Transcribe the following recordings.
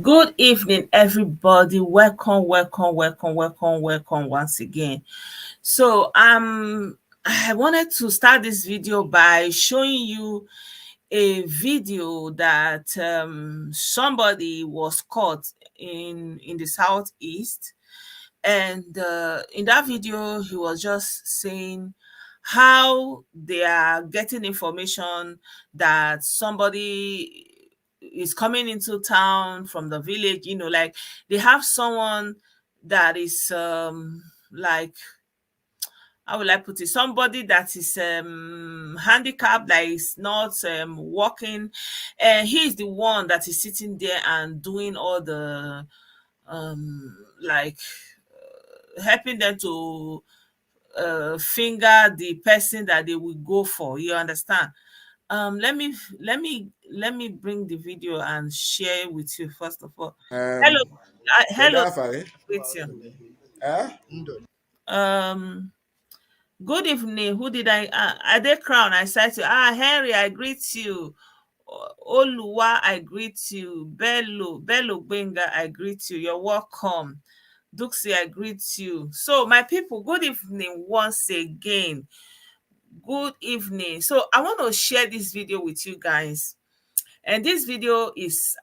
Good evening, everybody. Welcome once again. So, I wanted to start this video by showing you a video that somebody was caught in the southeast, and in that video, he was just saying how they are getting information that somebody is coming into town from the village. Like they have someone that is like, how will I put it, somebody that is handicapped, that is not walking, and he is the one that is sitting there and doing all the like helping them to finger the person that they will go for. You understand? Let me bring the video and share with you first of all. Hello, hello, with you. Good evening. Who did I? Ade Crown, I said to. Henry, I greet you. Oluwa, I greet you. Bello Benga, I greet you. You're welcome. Duxie, I greet you. So, my people, good evening once again. Good evening. So, I want to share this video with you guys. And this video is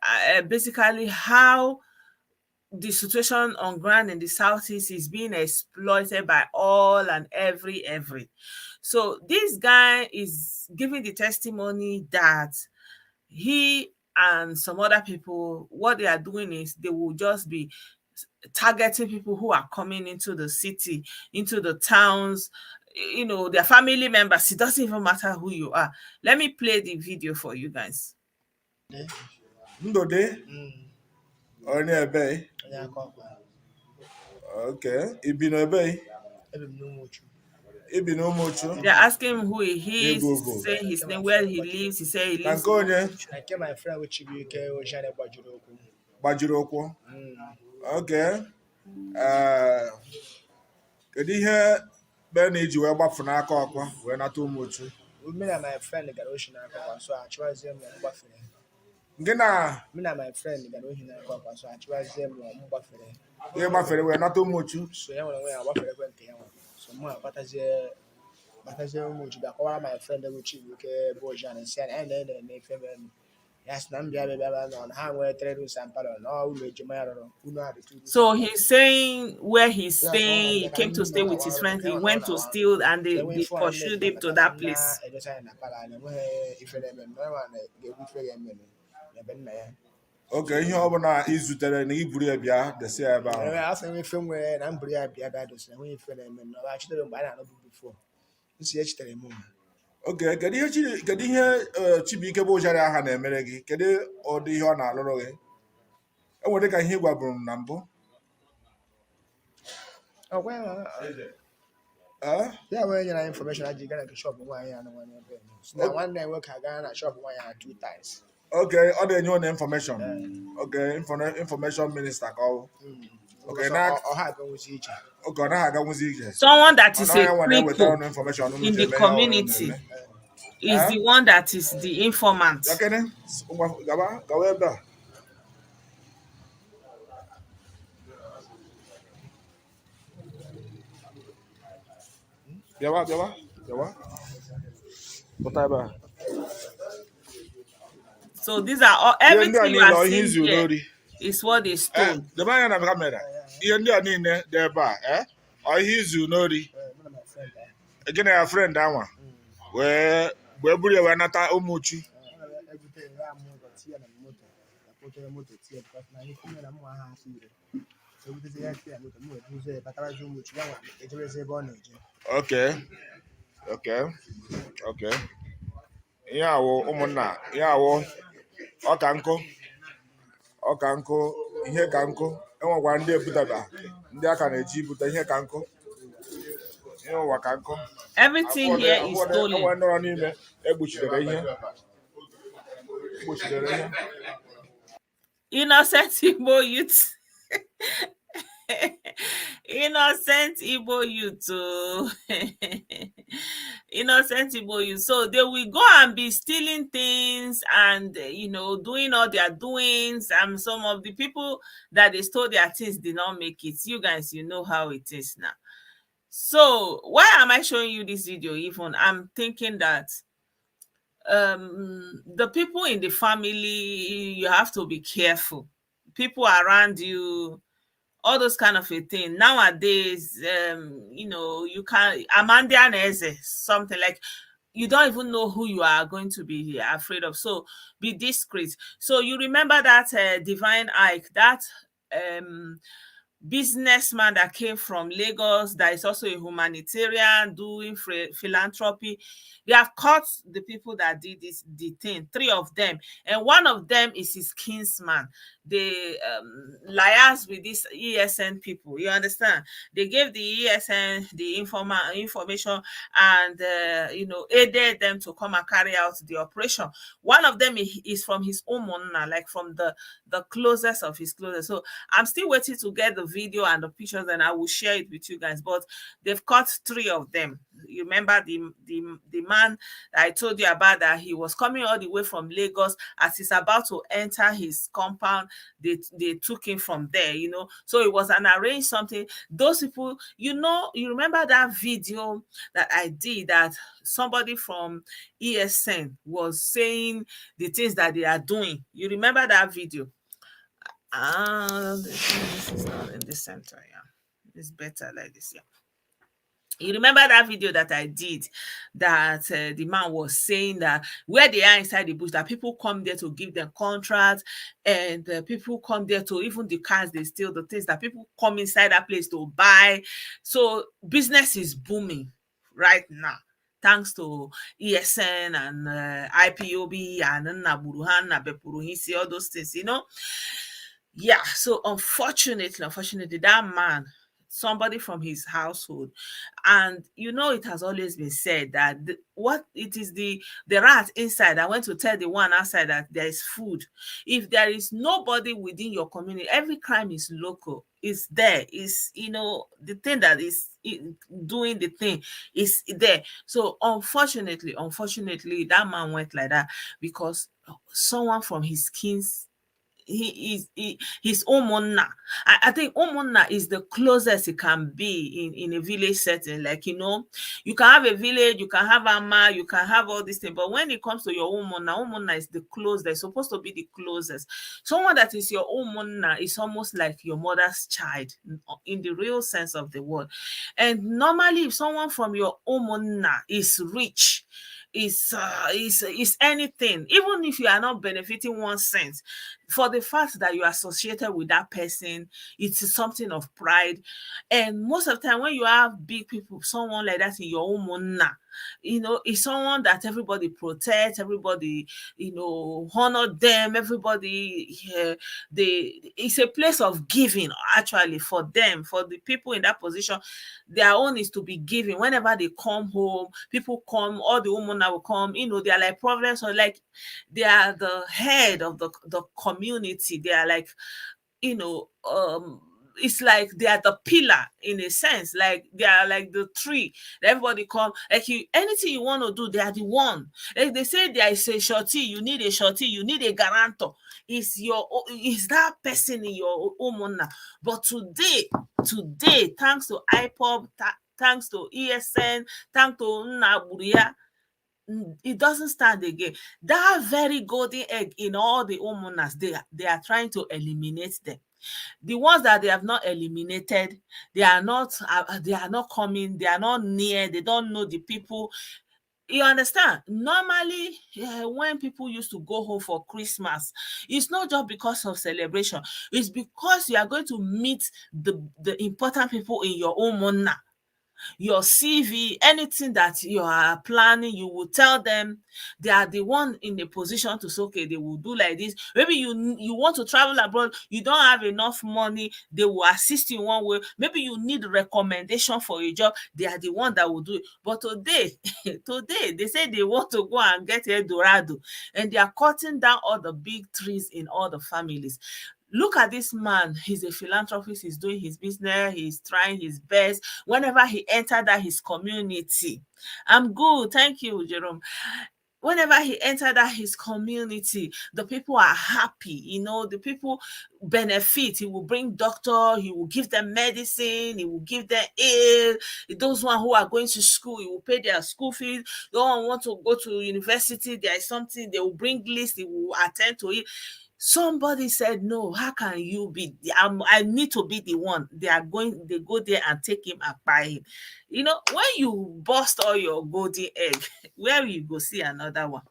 basically how the situation on ground in the southeast is being exploited by all and every. So this guy is giving the testimony that he and some other people, what they are doing is they will just be targeting people who are coming into the city, into the towns, their family members. It doesn't even matter who you are. Let me play the video for you guys. Ndode? Onye ebe? Okay. Ibi n'ebe? Ibi n'Umuchu. They're asking him who he is, saying his name, where he lives. He said he lives. Nke onye? Nke my friend with Iyke Ojane gbajuru okwu. Gbajuru okwu? Okay. Kedu ihe be na iji wee gbafu n'aka ọkwa wee nata Umuchu? Me na my friend gara oshi n'aka ọkwa, so achịwazie m mgbafere. Nke na? Me na my friend gara oshi n'aka ọkwa, so achịwazie m mgbafere. Ihe gbafere wee nata Umuchu? So ya nwere onwe ya gbafere nke ya nwa. So mụ akpatazie Umuchu bịakọwara my friend bụ Iyke bụ Ojane si ya na anyị na-eme ife mere. So he's saying where he's staying, he came to stay with his friends, he went to steal and they pursued him to that place. Okay, ihe ọ bụla ị zutere na iburu ya bịa desi ya ebe ahụ. Afọ ife nwere na mburu ya bịa dosi na ife na-eme na ọ chitere mgbe anyị na-anọbụ before. Nsi echitere m. Okay, kedu ihe Chibuike bụ Ojare aha na-emere gị? Kedu ụdị ihe ọ na-alụrụ gị? Enwere ka ihe gwaburu m na mbụ. Ya wee nyere information aji gara na shop nwaanyị a nwanne ebe. Na nwanne nwoke agara na shop nwaanyị a 2 times. Okay, ọ na-enye ụnụ information. Okay, information minister ka ọ. Okay, na ọha aganwuzi ije. Okay, ọ naghị aganwuzi ije. Someone that is a cripple in the community is the one that is the informant. Okay, gawa ebe a. Bịawa. Pụta ebe a. So these are all, everything you are seeing here is what they stole. The man na camera. Ihe ndị a niile dị ebe a, ọ ihe izu n'ori. Gị na ya friend anwa wee buru ya wee nata Umuchu. Okay. Ihe awụ ụmụnna, ihe awụ ọka nkụ, ihe ka nkụ. Enwekwa ndị ebutaba, ndị aka na-eji ibute ihe ka nkụ. Ihe ụwa ka nkụ. Everything here is stolen. Enwe ndọrọ n'ime egbuchidere ihe. Innocent Igbo youth. Innocent Igbo youth. Oh. Innocent Igbo youth. So they will go and be stealing things and, doing all their doings. And some of the people that they stole their things did not make it. You guys, you know how it is now. So why am I showing you this video even? I'm thinking that the people in the family, you have to be careful. People around you, all those kind of a thing. Nowadays, you can Amanda Eze, something like you don't even know who you are going to be afraid of. So be discreet. So you remember that Divine Ike, that um businessman that came from Lagos, that is also a humanitarian doing philanthropy. They have caught the people that did the thing, three of them, and one of them is his kinsman. They liars with these ESN people. You understand? They gave the ESN the information and aided them to come and carry out the operation. One of them is from his own mona, like from the closest of his closest. So I'm still waiting to get the video and the pictures, and I will share it with you guys. But they've caught three of them. You remember the man I told you about, that he was coming all the way from Lagos. As he's about to enter his compound, they took him from there. So it was an arranged something. Those people, you remember that video that I did, that somebody from ESN was saying the things that they are doing. You remember that video? This is not in the center. Yeah, it's better like this. Yeah, you remember that video that I did, that the man was saying that where they are inside the bush, that people come there to give them contracts, and people come there to, even the cars they steal, the things that people come inside that place to buy. So business is booming right now, thanks to ESN and IPOB and Naburuhan, Nabepuruhisi, all those things, Yeah, so unfortunately, that man, somebody from his household, and it has always been said that what it is, the rat inside. I went to tell the one outside that there is food. If there is nobody within your community, every crime is local. Is there is the thing that is doing the thing is there. So unfortunately, that man went like that because someone from his kins, his Omona. I think Omona is the closest it can be in a village setting. Like, you can have a village, you can have Ama, you can have all these things. But when it comes to your Omona is the closest. It's supposed to be the closest. Someone that is your Omona is almost like your mother's child in the real sense of the word. And normally, if someone from your Omona is rich, is anything, even if you are not benefiting 1 cent, for the fact that you are associated with that person, it's something of pride. And most of the time when you have big people, someone like that in your own mona, it's someone that everybody protects, everybody honor them, everybody, it's a place of giving. Actually, for them, for the people in that position, their own is to be giving. Whenever they come home, people come, all the women will come, they are like providence, or like they are the head of the community. They are like, it's like they are the pillar in a sense, like they are like the tree that everybody come, like anything you want to do, they are the one. Like they say, there is a shorty, you need a guarantor. Is that person in your home now? But today, thanks to IPOB, thanks to ESN, thanks to Naburia, it doesn't stand again. That very golden egg in all the homeowners, they are trying to eliminate them. The ones that they have not eliminated, they are not coming, they are not near, they don't know the people. You understand? Normally, when people used to go home for Christmas, it's not just because of celebration. It's because you are going to meet the important people in your own mona. Your CV, anything that you are planning, you will tell them. They are the one in a position to say, okay, they will do like this. Maybe you want to travel abroad, you don't have enough money, they will assist you in one way. Maybe you need recommendation for a job, they are the one that will do it. But today, they say they want to go and get a Dorado, and they are cutting down all the big trees in all the families. Look at this man. He's a philanthropist. He's doing his business. He's trying his best. Whenever he entered that his community, I'm good. Thank you, Jerome. Whenever he entered that his community, the people are happy. The people benefit. He will bring doctor. He will give them medicine. He will give them aid. Those one who are going to school, he will pay their school fees. Those one want to go to university, there is something, they will bring list. He will attend to it. Somebody said, no, how can you be? I need to be the one. They go there and take him and buy him. When you bust all your golden egg, where will you go see another one?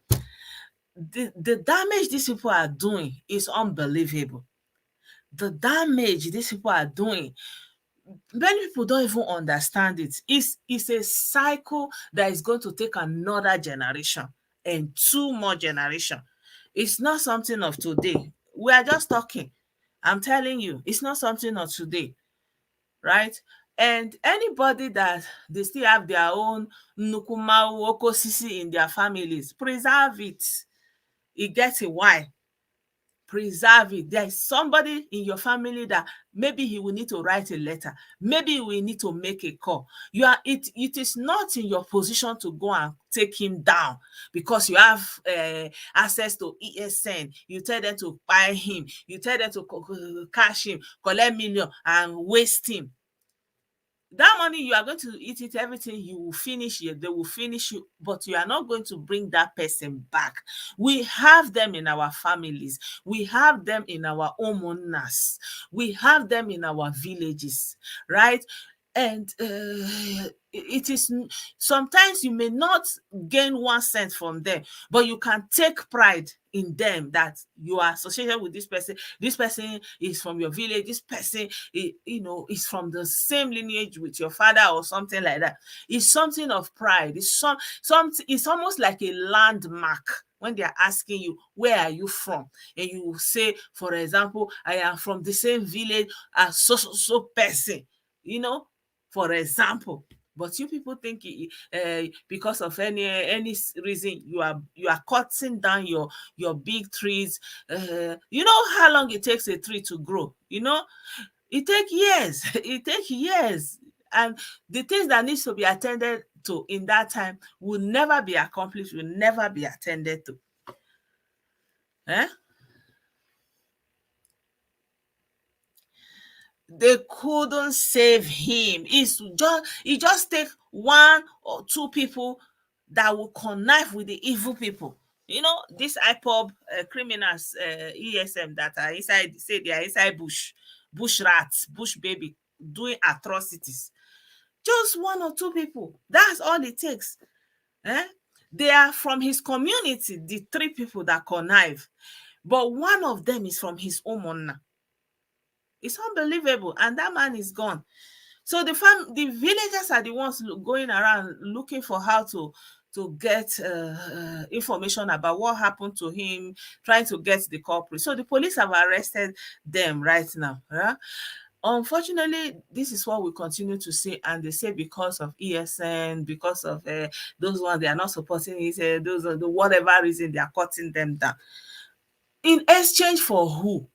The damage these people are doing is unbelievable. The damage these people are doing, many people don't even understand it. It's a cycle that is going to take another generation and 2 more generations. It's not something of today. We are just talking. I'm telling you, it's not something of today, right? And anybody that they still have their own nukumau okosisi in their families, preserve it. It gets a why. Preserve it. There is somebody in your family that maybe he will need to write a letter. Maybe he will need to make a call. It is not in your position to go and take him down because you have access to ESN. You tell them to buy him. You tell them to cash him, collect million, and waste him. That money, you are going to eat it, everything, you will finish it, they will finish you, but you are not going to bring that person back. We have them in our families. We have them in our homeowners. We have them in our villages, right? And it is sometimes you may not gain 1 cent from them, but you can take pride in them that you are associated with this person. This person is from your village. This person is from the same lineage with your father or something like that. It's something of pride. It's it's almost like a landmark when they are asking you, where are you from? And you say, for example, I am from the same village as so person, for example. But you people think because of any reason you are cutting down your big trees. You know how long it takes a tree to grow? It takes years. It takes years. And the things that needs to be attended to in that time will never be accomplished, will never be attended to. They couldn't save him. It just take 1 or 2 people that will connive with the evil people. These IPOB criminals, ESM that are inside, say they are inside bush rats, bush baby, doing atrocities. Just 1 or 2 people. That's all it takes. They are from his community, the 3 people that connive. But 1 of them is from his homeowner. It's unbelievable. And that man is gone. So the villagers are the ones going around looking for how to get information about what happened to him, trying to get the culprit. So the police have arrested them right now. Unfortunately, this is what we continue to see, and they say because of ESN, because of those ones, they are not supporting it, those are the whatever reason they are cutting them down. In exchange for who?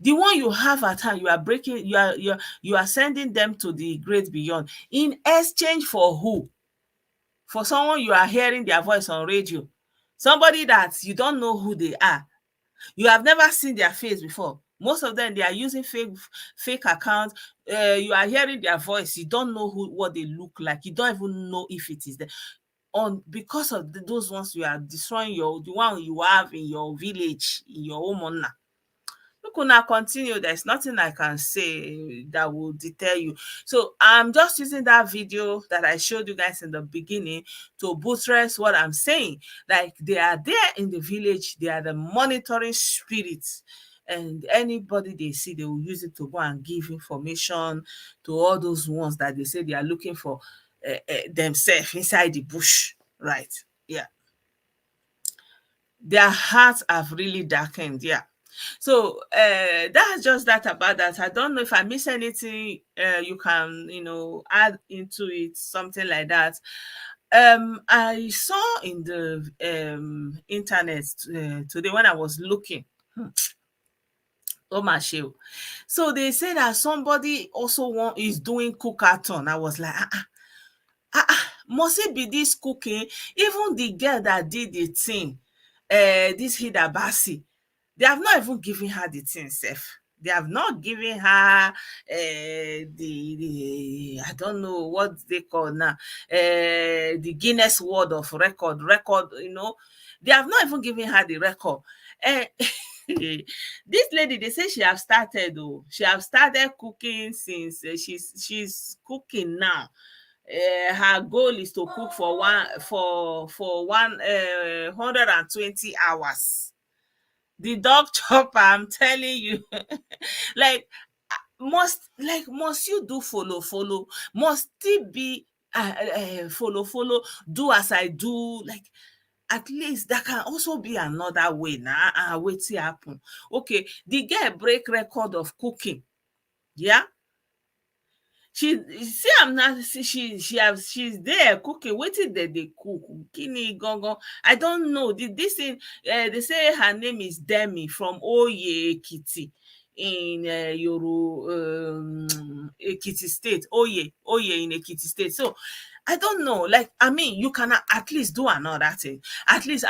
The one you have at hand, you are sending them to the great beyond. In exchange for who? For someone you are hearing their voice on radio. Somebody that you don't know who they are. You have never seen their face before. Most of them, they are using fake accounts. You are hearing their voice. You don't know what they look like. You don't even know if it is them. Because of those ones, you are destroying the one you have in your village, in your homeowner. Look, una continue. There's nothing I can say that will deter you. So I'm just using that video that I showed you guys in the beginning to buttress what I'm saying. Like, they are there in the village. They are the monitoring spirits. And anybody they see, they will use it to go and give information to all those ones that they say they are looking for themselves inside the bush. Right. Yeah. Their hearts have really darkened. Yeah. So that's just that about that. I don't know if I miss anything. You can add into it, something like that. I saw in the internet today when I was looking. Oh my show. So they say that somebody also is doing cookathon. I was like, must it be this cooking? Even the girl that did the thing, this Hida Basi, they have not even given her the thing self. They have not given her the I don't know what they call now, the Guinness World of record. They have not even given her the record. Uh, this lady, they say she have started. Oh, she have started cooking since she's cooking now. Her goal is to cook for 120 hours. The dog chopper, I'm telling you, like must you do follow? Must it be follow? Do as I do, like at least that can also be another way. Now, wetin happen? Okay, the girl break record of cooking. Yeah, she see am now, she's there cooking. Wetin dem dey cook? Kini gangan? I don't know. This thing, they say her name is Dammy from Oye Ekiti in Ekiti State. Oye in Ekiti State. So I don't know. Like, I mean, you can at least do another thing. At least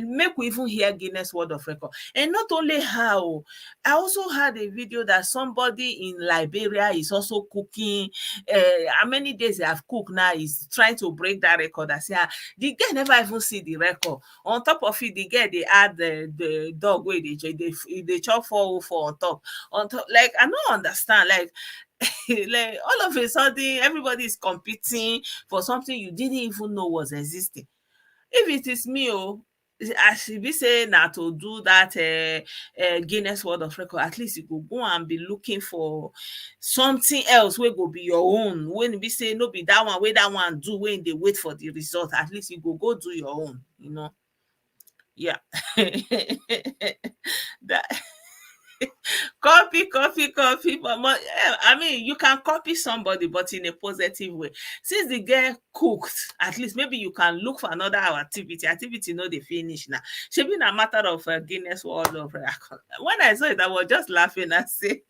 make we even hear Guinness World of Record. And not only her, oh, I also had a video that somebody in Liberia is also cooking. How many days they have cooked now is trying to break that record. I say, the girl never even see the record. On top of it, the girl, they add the dog way they chop 404 on top. Like, I don't understand. Like, like all of a sudden, everybody is competing for something you didn't even know was existing. If it is me, oh, I should be saying that to do that Guinness World of Record, at least you go and be looking for something else wey go be your own. When you be say no be that one wey that one do, when they wait for the result, at least you go do your own. Yeah. That copy. But I mean, you can copy somebody, but in a positive way. Since the girl cooked, at least maybe you can look for another activity. Activity no dey finish now. She been a matter of Guinness World of Record. When I saw it, I was just laughing and say,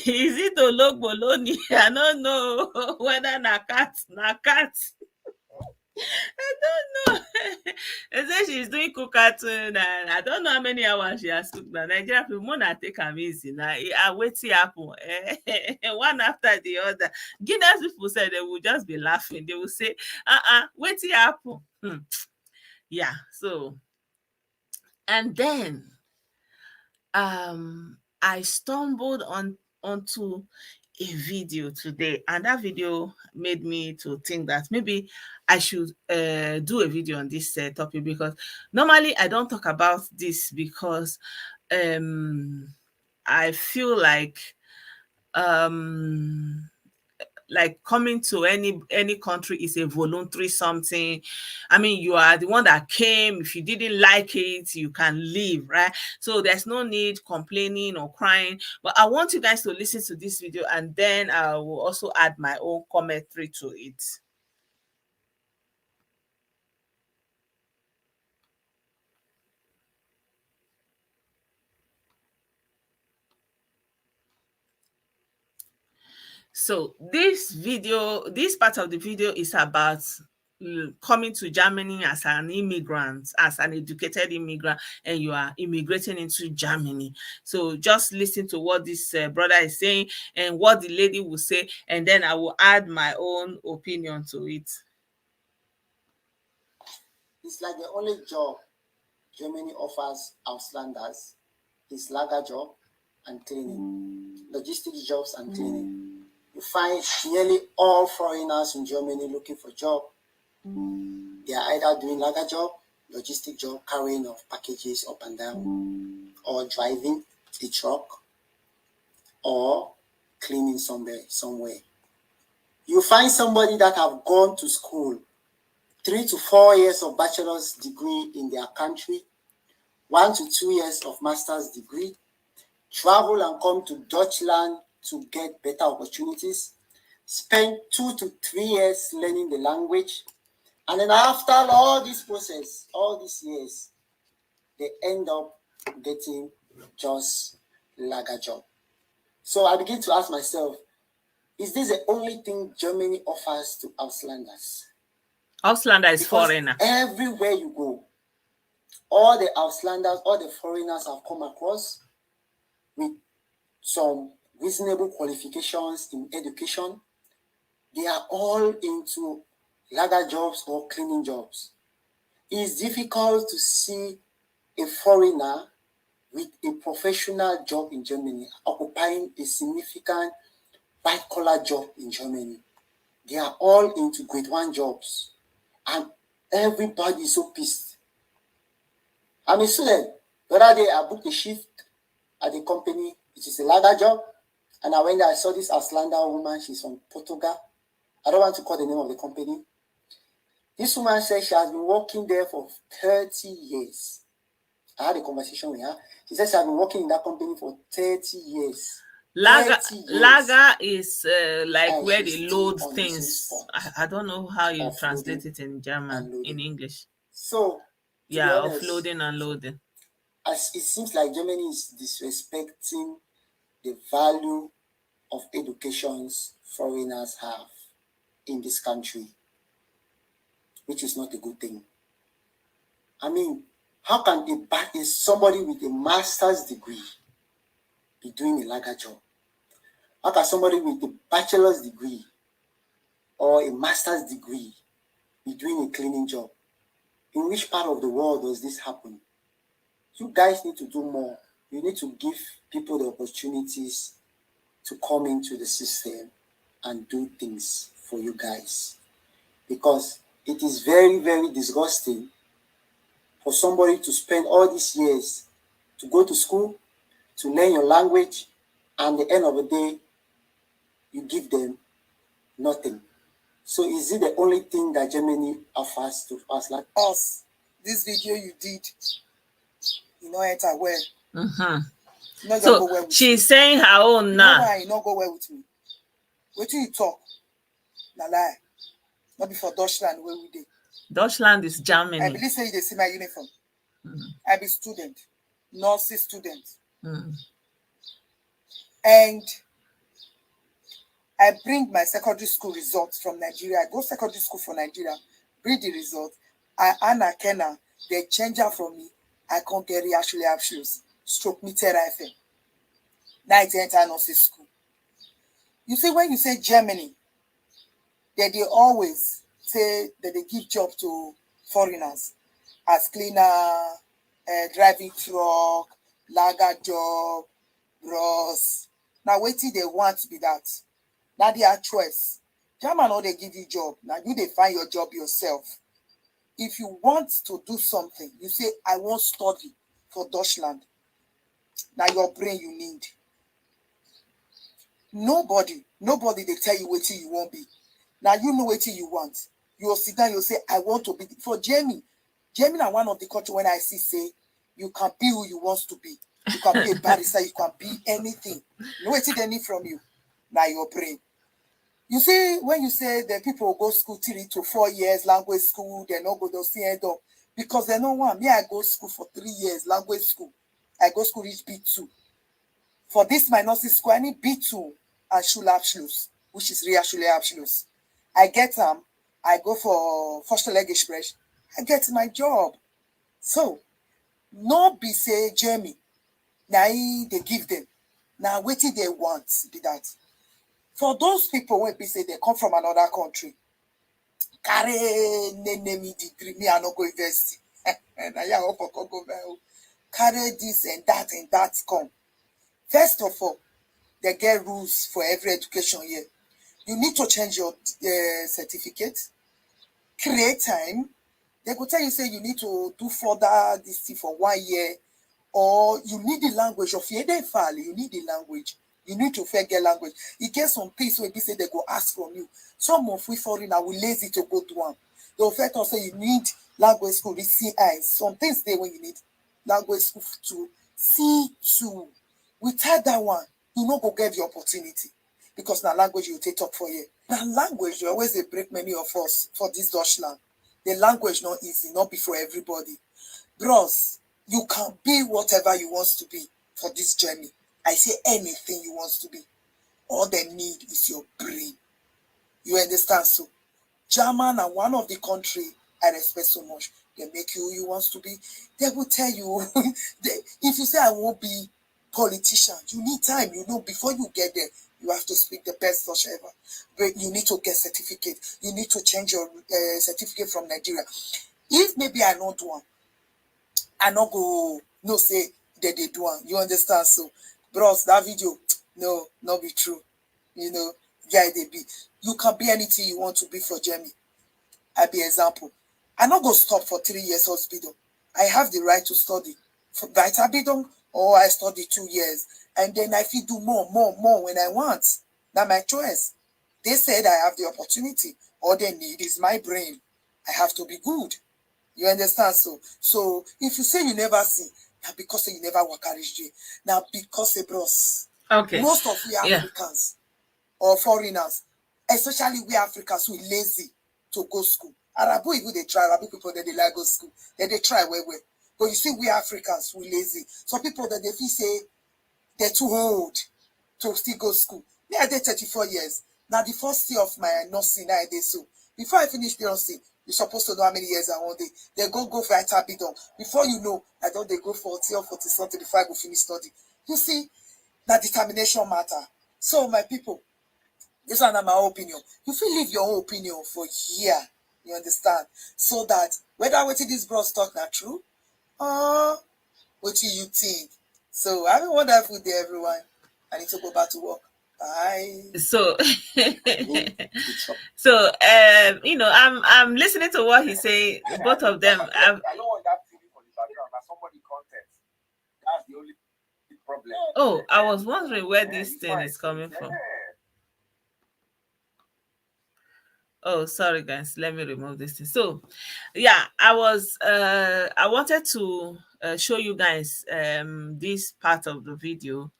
is it Ologboloni? I don't know whether na cat, I don't know. They say she's doing cookathon, and I don't know how many hours she has cooked. Now, Nigeria people, more na take am easy. Now, wetin happen? One after the other. Guinness people said they will just be laughing. They will say, wetin happen? Yeah. So, and then I stumbled onto a video today, and that video made me to think that maybe I should do a video on this topic, because normally I don't talk about this because I feel like coming to any country is a voluntary something. I mean, you are the one that came. If you didn't like it, you can leave, right? So there's no need complaining or crying. But I want you guys to listen to this video, and then I will also add my own commentary to it. So this part of the video is about coming to Germany as an immigrant, as an educated immigrant, and you are immigrating into Germany. So just listen to what this brother is saying and what the lady will say, and then I will add my own opinion to it. It's like the only job Germany offers Auslanders is lager job and cleaning, logistics jobs and cleaning. You find nearly all foreigners in Germany looking for job. They are either doing lager job, logistic job, carrying of packages up and down, or driving a truck, or cleaning somewhere. You find somebody that have gone to school, 3 to 4 years of bachelor's degree in their country, 1 to 2 years of master's degree, travel and come to Deutschland to get better opportunities, spend 2 to 3 years learning the language, and then after all this process, all these years, they end up getting just lager job. So I begin to ask myself, is this the only thing Germany offers to Auslanders? Auslander is Because foreigner. everywhere you go, all the Auslanders, all the foreigners have come across with some reasonable qualifications in education. They are all into lager jobs or cleaning jobs. It's difficult to see a foreigner with a professional job in Germany occupying a significant white-collar job in Germany. They are all into grade 1 jobs, and everybody is so pissed. I'm a student. The other day, I booked a shift at the company. It is a lager job, and I went there. I saw this Auslander woman. She's from Portugal. I don't want to call the name of the company. This woman said she has been working there for 30 years. I had a conversation with her. She said she has been working in that company for 30 years. Lager is like And where she's they still load on the things. same spot I don't know how you of translate loading it in and German, loading. in English. So, Yeah, to be honest, offloading and loading. as it seems like Germany is disrespecting the value of educations foreigners have in this country, which is not a good thing. I mean, how can somebody with a master's degree be doing a lager job? How can somebody with a bachelor's degree or a master's degree be doing a cleaning job? In which part of the world does this happen? You guys need to do more. You need to give people the opportunities to come into the system and do things for you guys. Because it is very, very disgusting for somebody to spend all these years to go to school, to learn your language, and at the end of the day, you give them nothing. So is it the only thing that Germany offers to us? Like us, this video you did, you know, enter well. Mm-hmm. So well she's saying her own now. You know why you not go well with me? Wait till you talk. Na lie. Not before Deutschland where we did. Deutschland is Germany. I believe say they see my uniform. I be student, nurse student. And I bring my secondary school results from Nigeria. I go secondary school for Nigeria, bring the result. Anna Kenna, they change her from me. I can't get actually have shoes. Stroke me FM. Now it's enter nursery school. You see, when you say Germany, they always say that they give job to foreigners as cleaner, driving truck, lager job, bros. Now wait till they want to be that. Now their choice. German or they give you job. Now you they find your job yourself. If you want to do something, you say, I won't study for Deutschland. Now your brain you need. Nobody they tell you what you won't be. Now you know what you want. You'll sit down, you'll say, I want to be. For Jamie are one of the culture when I say, you can be who you want to be. You can be a barrister, you can be anything. No what they need from you. Now your brain. You see, when you say that people go school 3 to 4 years, language school, they no go to see it up. Because they know one. Me, I go school for 3 years, language school. I go school reach B2. For this my nursery school, I need B2 and Schulabschluss, which is real Schulabschluss. I get I go for first leg express. I get my job. So, no be say Jeremy. Now they give them. Now what do they want be that? For those people when be say they come from another country, carry me degree, me I no go university. And I carry this and that come. First of all, they get rules for every education year. You need to change your certificate, create time. They go tell you say you need to do further this thing for 1 year, or you need the language of your file. You need the language. You need to get language. You get some things where they say they go ask from you. Some of we foreigner we lazy to go to one. They'll first say you need language school, the CI. Some things there when you need language school to C2. Without that one, you not go get the opportunity. Because now language you take up for you. Now language, you always they break many of us for this Deutschland. The language not easy, not be for everybody. Bros, You can be whatever you want to be for this journey. I say anything you want to be. All they need is your brain. You understand? So German are one of the country I respect so much. They make you who you want to be. They will tell you, if you say I won't be politician, you need time. You know, before you get there, you have to speak the best Dutch ever. But you need to get certificate. You need to change your certificate from Nigeria. If maybe I not do one, I not go no say that they do one. You understand? So, bros, that video, no, not be true. You know, yeah, they be. You can be anything you want to be for Jamie. I be example. I not go stop for 3 years hospital. I have the right to study for BATified, or I study 2 years, and then I feel do more when I want. That's my choice. They said I have the opportunity. All they need is my brain. I have to be good. You understand? So if you say you never see, now because you never work RHJ, now because bros. Okay. Most of we Africans or foreigners, especially we Africans, we lazy to go school. Arabu even they try, Arabu people that they like go school, then they try well. But you see, we Africans, we lazy. Some people that they feel say they're too old to still go school. Me, I did 34 years. Now the first year of my nursing, I did so. Before I finish the nursing, you're supposed to know how many years I want. They go for BATified. Before you know, I don't they go 40 or 40 something before I go finish study. You see, that determination matter. So my people, this one is my opinion. You feel leave your own opinion for year. You understand? So that whether what this bros talk not true, or what do you think? So have a wonderful day, everyone. I need to go back to work. Bye. So so I'm listening to what he's saying. Both of them I don't want that TV for the background, but somebody content. That's the only problem. Oh, I was wondering where this thing is coming from. Oh, sorry guys, let me remove this thing. So yeah, I wanted to show you guys this part of the video,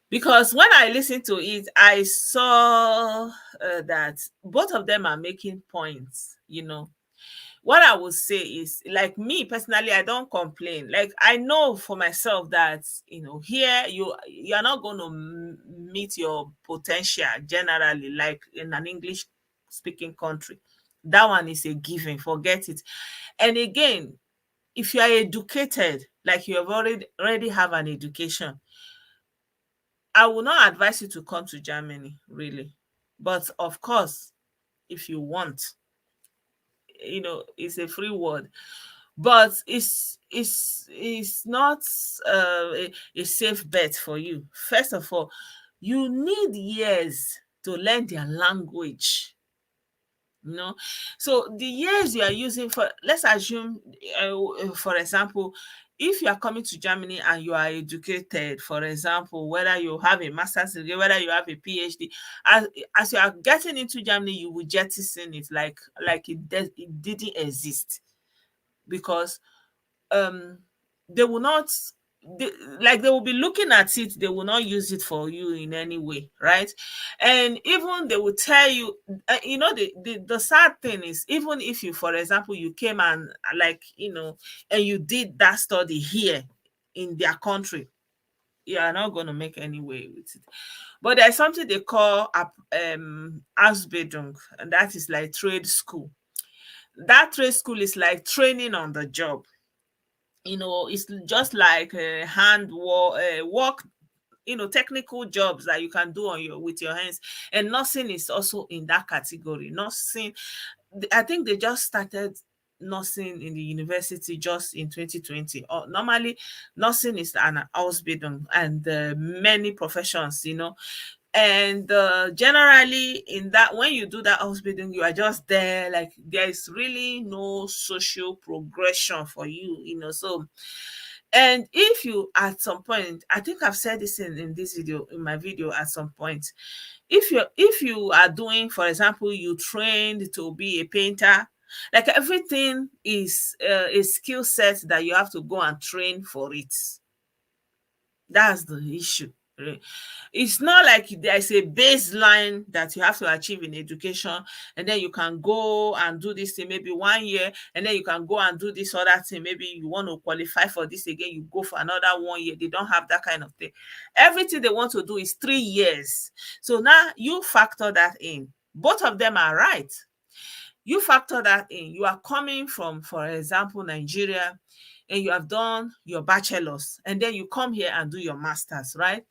because when I listened to it, I saw that both of them are making points. What I would say is, like, me personally, I don't complain. Like, I know for myself that here you're not going to meet your potential generally, like in an English speaking country. That one is a given, forget it. And again, if you are educated, like you have already have an education, I will not advise you to come to Germany, really. But of course, if you want, it's a free word. But it's not a safe bet for you. First of all, you need years to learn their language. So the years you are using for, let's assume, for example, if you are coming to Germany and you are educated, for example, whether you have a master's degree, whether you have a PhD, as you are getting into Germany, you will jettison it like it didn't exist, because they will not, they will be looking at it, they will not use it for you in any way, right? And even they will tell you, the sad thing is, even if you, for example, you came and and you did that study here in their country, you are not going to make any way with it. But there's something they call Ausbildung, and that is like trade school. That trade school is like training on the job. It's just like work, technical jobs that you can do with your hands. And nursing is also in that category. Nursing, I think they just started nursing in the university just in 2020. Normally, nursing is an Ausbildung, and many professions, and generally in that, when you do that hospital, you are just there, like there is really no social progression for you. So, and if you, at some point, I think I've said this in this video, in my video, at some point, if you are doing, for example, you trained to be a painter, like everything is a skill set that you have to go and train for it. That's the issue. It's not like there's a baseline that you have to achieve in education, and then you can go and do this thing maybe 1 year, and then you can go and do this other thing. Maybe you want to qualify for this again, you go for another 1 year. They don't have that kind of thing. Everything they want to do is 3 years. So now you factor that in. Both of them are right. You factor that in. You are coming from, for example, Nigeria, and you have done your bachelor's, and then you come here and do your master's, right?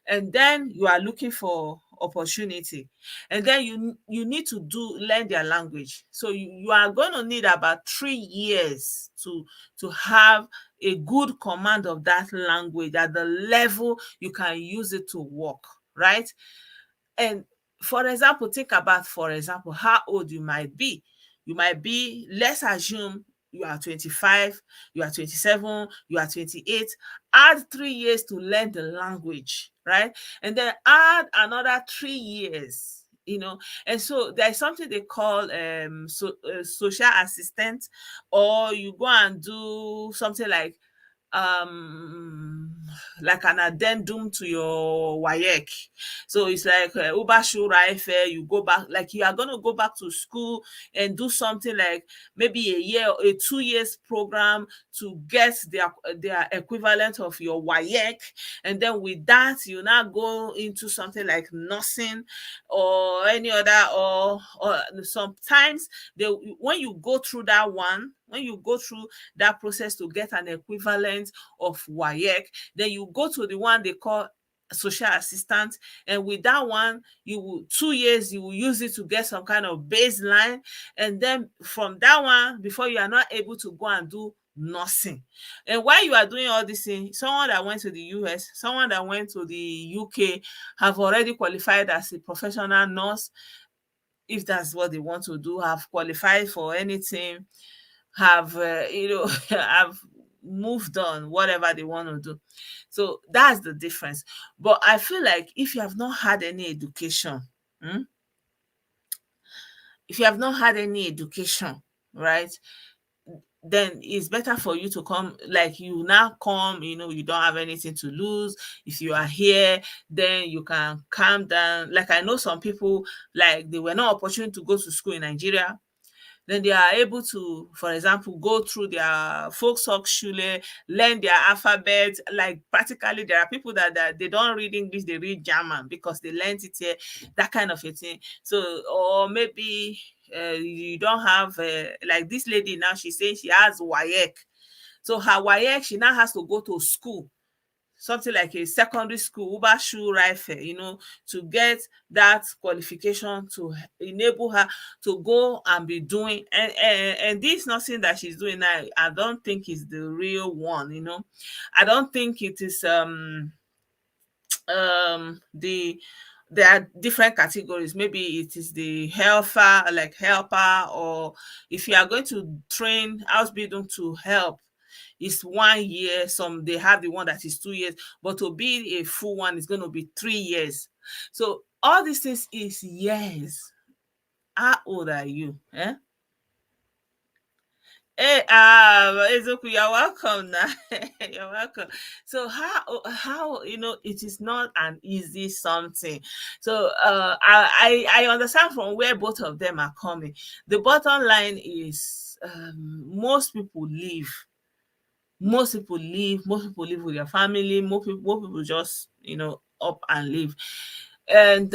And then you are looking for opportunity, and then you need to learn their language. So you are going to need about 3 years to have a good command of that language at the level you can use it to work, right? And for example, think about, for example, how old you might be. You might be, let's assume you are 25, you are 27, you are 28. Add 3 years to learn the language, right? And then add another 3 years, And so there's something they call social assistant, or you go and do something like an addendum to your WAEC. So it's like you go back, like you are going to go back to school and do something like maybe a year or a 2 years program to get their equivalent of your WAEC. And then with that, you now go into something like nursing or any other, or sometimes when you go through that one, when you go through that process to get an equivalent of WAEC, then you go to the one they call social assistant, and with that one, 2 years you will use it to get some kind of baseline, and then from that one, before you are not able to go and do nursing. And while you are doing all these things, someone that went to the US, someone that went to the UK have already qualified as a professional nurse, if that's what they want to do, have qualified for anything, have have moved on, whatever they want to do. So that's the difference. But I feel like if you have not had any education, right, then it's better for you to come, like you now come, you don't have anything to lose. If you are here, then you can calm down. Like I know some people, like they were not opportunity to go to school in Nigeria, then they are able to, for example, go through their Volkshochschule, learn their alphabet. Like practically, there are people that they don't read English, they read German because they learned it here, that kind of a thing. So, or maybe you don't have, like this lady now, she's saying she has WAEC. So her WAEC, she now has to go to school, something like a secondary school, Oberschulreife, to get that qualification to enable her to go and be doing. And this nursing that she's doing now, I don't think is the real one. I don't think it is the there are different categories. Maybe it is the helper, like helper, or if you are going to train Ausbildung to help, is 1 year. Some they have the one that is 2 years, but to be a full one is going to be 3 years. So all these things is years. How old are you? Hey, Ezoku, you're welcome now. You're welcome. So how it is not an easy something. So I understand from where both of them are coming. The bottom line is most people leave. Most people leave with their family. Most people just up and leave. And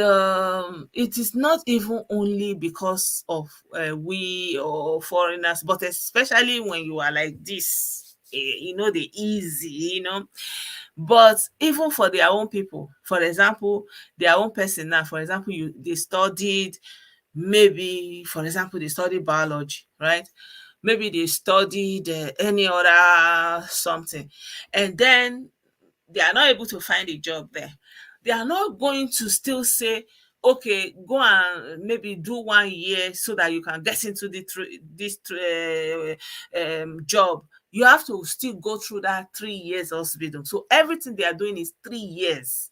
it is not even only because of we or foreigners, but especially when you are like this, the easy, but even for their own people, for example, their own person now, for example, they studied, maybe, for example, they studied biology, right? Maybe they studied any other something, and then they are not able to find a job there. They are not going to still say, okay, go and maybe do 1 year so that you can get into this job. You have to still go through that 3 years hospital. So everything they are doing is 3 years.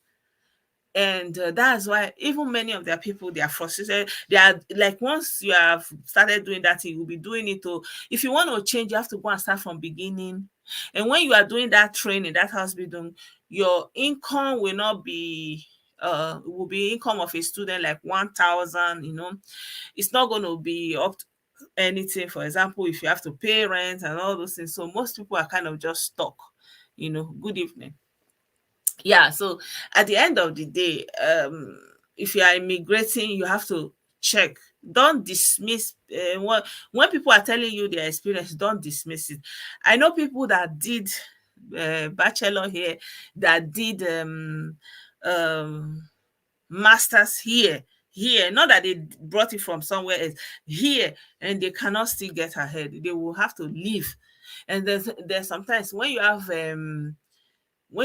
And that's why even many of their people, they are frustrated. They are like, once you have started doing that, you will be doing it. If you want to change, you have to go and start from beginning. And when you are doing that training, that hospital, your income will not be will be income of a student like 1,000, it's not going to be up to anything. For example, if you have to pay rent and all those things, so most people are kind of just stuck. Good evening. Yeah, so at the end of the day, if you are immigrating, you have to check. Don't dismiss when people are telling you their experience. Don't dismiss it. I know people that did bachelor here, that did um masters here, not that they brought it from somewhere else, here, and they cannot still get ahead. They will have to leave. And there's sometimes when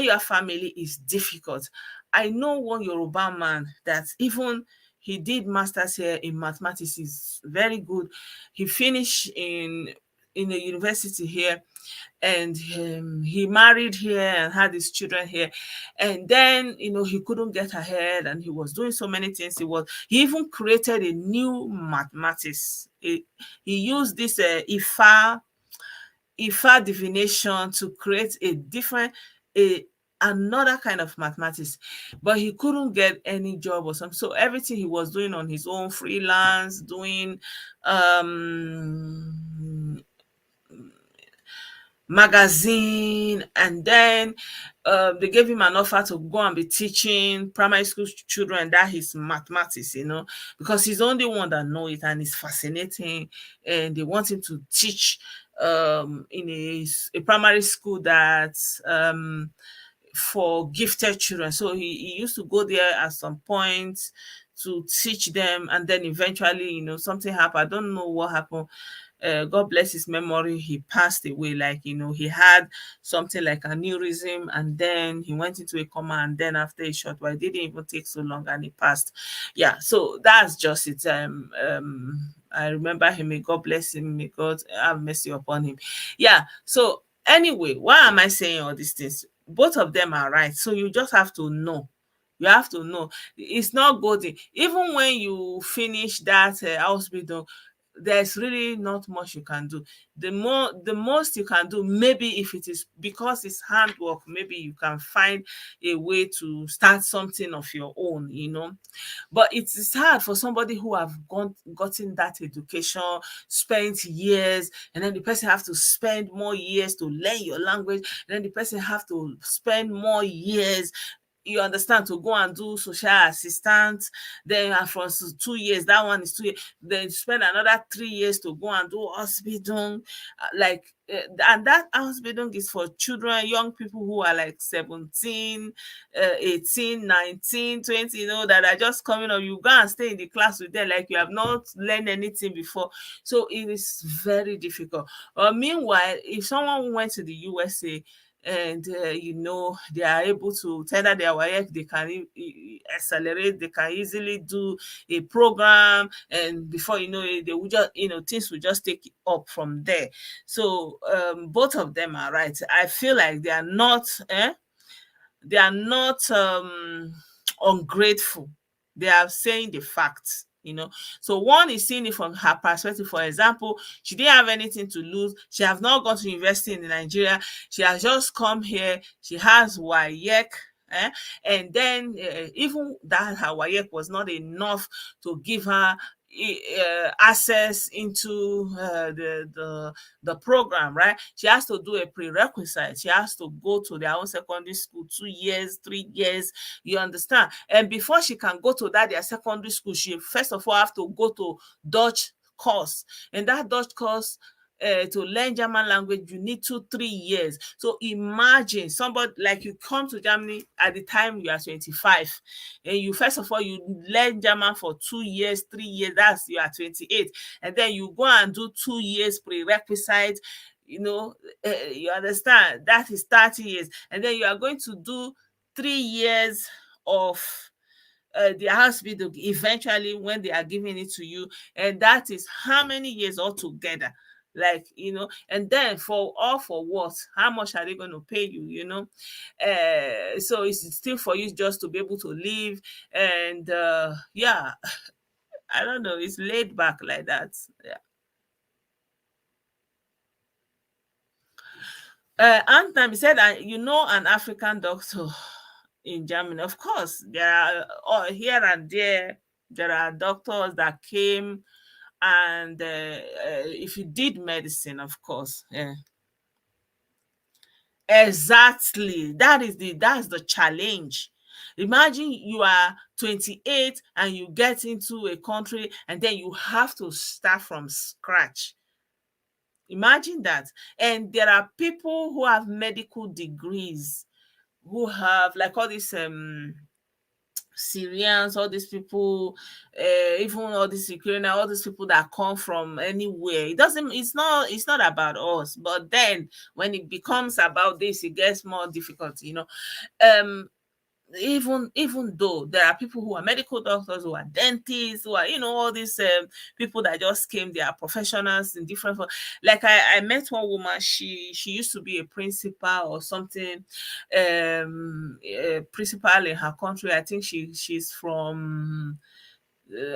your family is difficult. I know one Yoruba man that even he did masters here in mathematics. Is very good. He finished in a university here, and he married here and had his children here. And then he couldn't get ahead, and he was doing so many things. He even created a new mathematics. He used this Ifa divination to create a another kind of mathematics, but he couldn't get any job or something. So everything he was doing on his own, freelance, doing magazine, and then they gave him an offer to go and be teaching primary school children. That is mathematics, because he's the only one that know it, and it's fascinating. And they want him to teach in a primary school that's for gifted children. So he used to go there at some point to teach them, and then eventually, something happened. I don't know what happened. God bless his memory, he passed away. Like, he had something like aneurysm, and then he went into a coma, and then after a short while, it didn't even take so long, and he passed. Yeah, so that's just it. I remember him. May God bless him. May God have mercy upon him. Yeah, so anyway, why am I saying all these things? Both of them are right. So you just have to know. You have to know. It's not golden. Even when you finish that hospital, there's really not much you can do. The most you can do, maybe if it is because it's handwork, maybe you can find a way to start something of your own, But it is hard for somebody who have gotten that education, spent years, and then the person have to spend more years to learn your language, and then the person have to spend more years, you understand, to go and do social assistant. Then for 2 years, that one is 2 years. Then spend another 3 years to go and do hospital. And that hospital is for children, young people who are like 17, 18, 19, 20, that are just coming up. You go and stay in the class with them like you have not learned anything before. So it is very difficult. Meanwhile, if someone went to the USA, and they are able to tender their WAEC, they can accelerate, they can easily do a program, and before you know it, they will just, things will just take up from there. So both of them are right. I feel like they are not ungrateful. They are saying the facts. So one is seeing it from her perspective. For example, she didn't have anything to lose. She has not gone to university in Nigeria. She has just come here. She has WAEC. And then even that her WAEC was not enough to give her access into the program, right? She has to do a prerequisite. She has to go to their own secondary school 2 years, 3 years, you understand? And before she can go to their secondary school, she first of all have to go to Dutch course. And that Dutch course, to learn German language, you need 2-3 years. So imagine somebody like you come to Germany at the time you are 25, and you first of all you learn German for 2 years, 3 years. That's you are 28, and then you go and do 2 years prerequisite. You understand? That is 30 years, and then you are going to do 3 years of the hospital eventually when they are giving it to you, and that is how many years altogether? Like, and then for what? How much are they going to pay you? So it's still for you just to be able to live, and yeah, I don't know, it's laid back like that. Yeah. Anthem, he said, you know, an African doctor in Germany. Of course, there are here and there are doctors that came, and if you did medicine, of course, yeah. Exactly. That's the challenge. Imagine you are 28 and you get into a country and then you have to start from scratch. Imagine that. And there are people who have medical degrees, who have like all these Syrians, all these people, even all these Ukrainians, all these people that come from anywhere. It's not about us. But then when it becomes about this, it gets more difficult, you know. Um even though there are people who are medical doctors, who are dentists, who are, all these people that just came, they are professionals in different. Like I met one woman. She used to be a principal or something, a principal in her country. I think she's from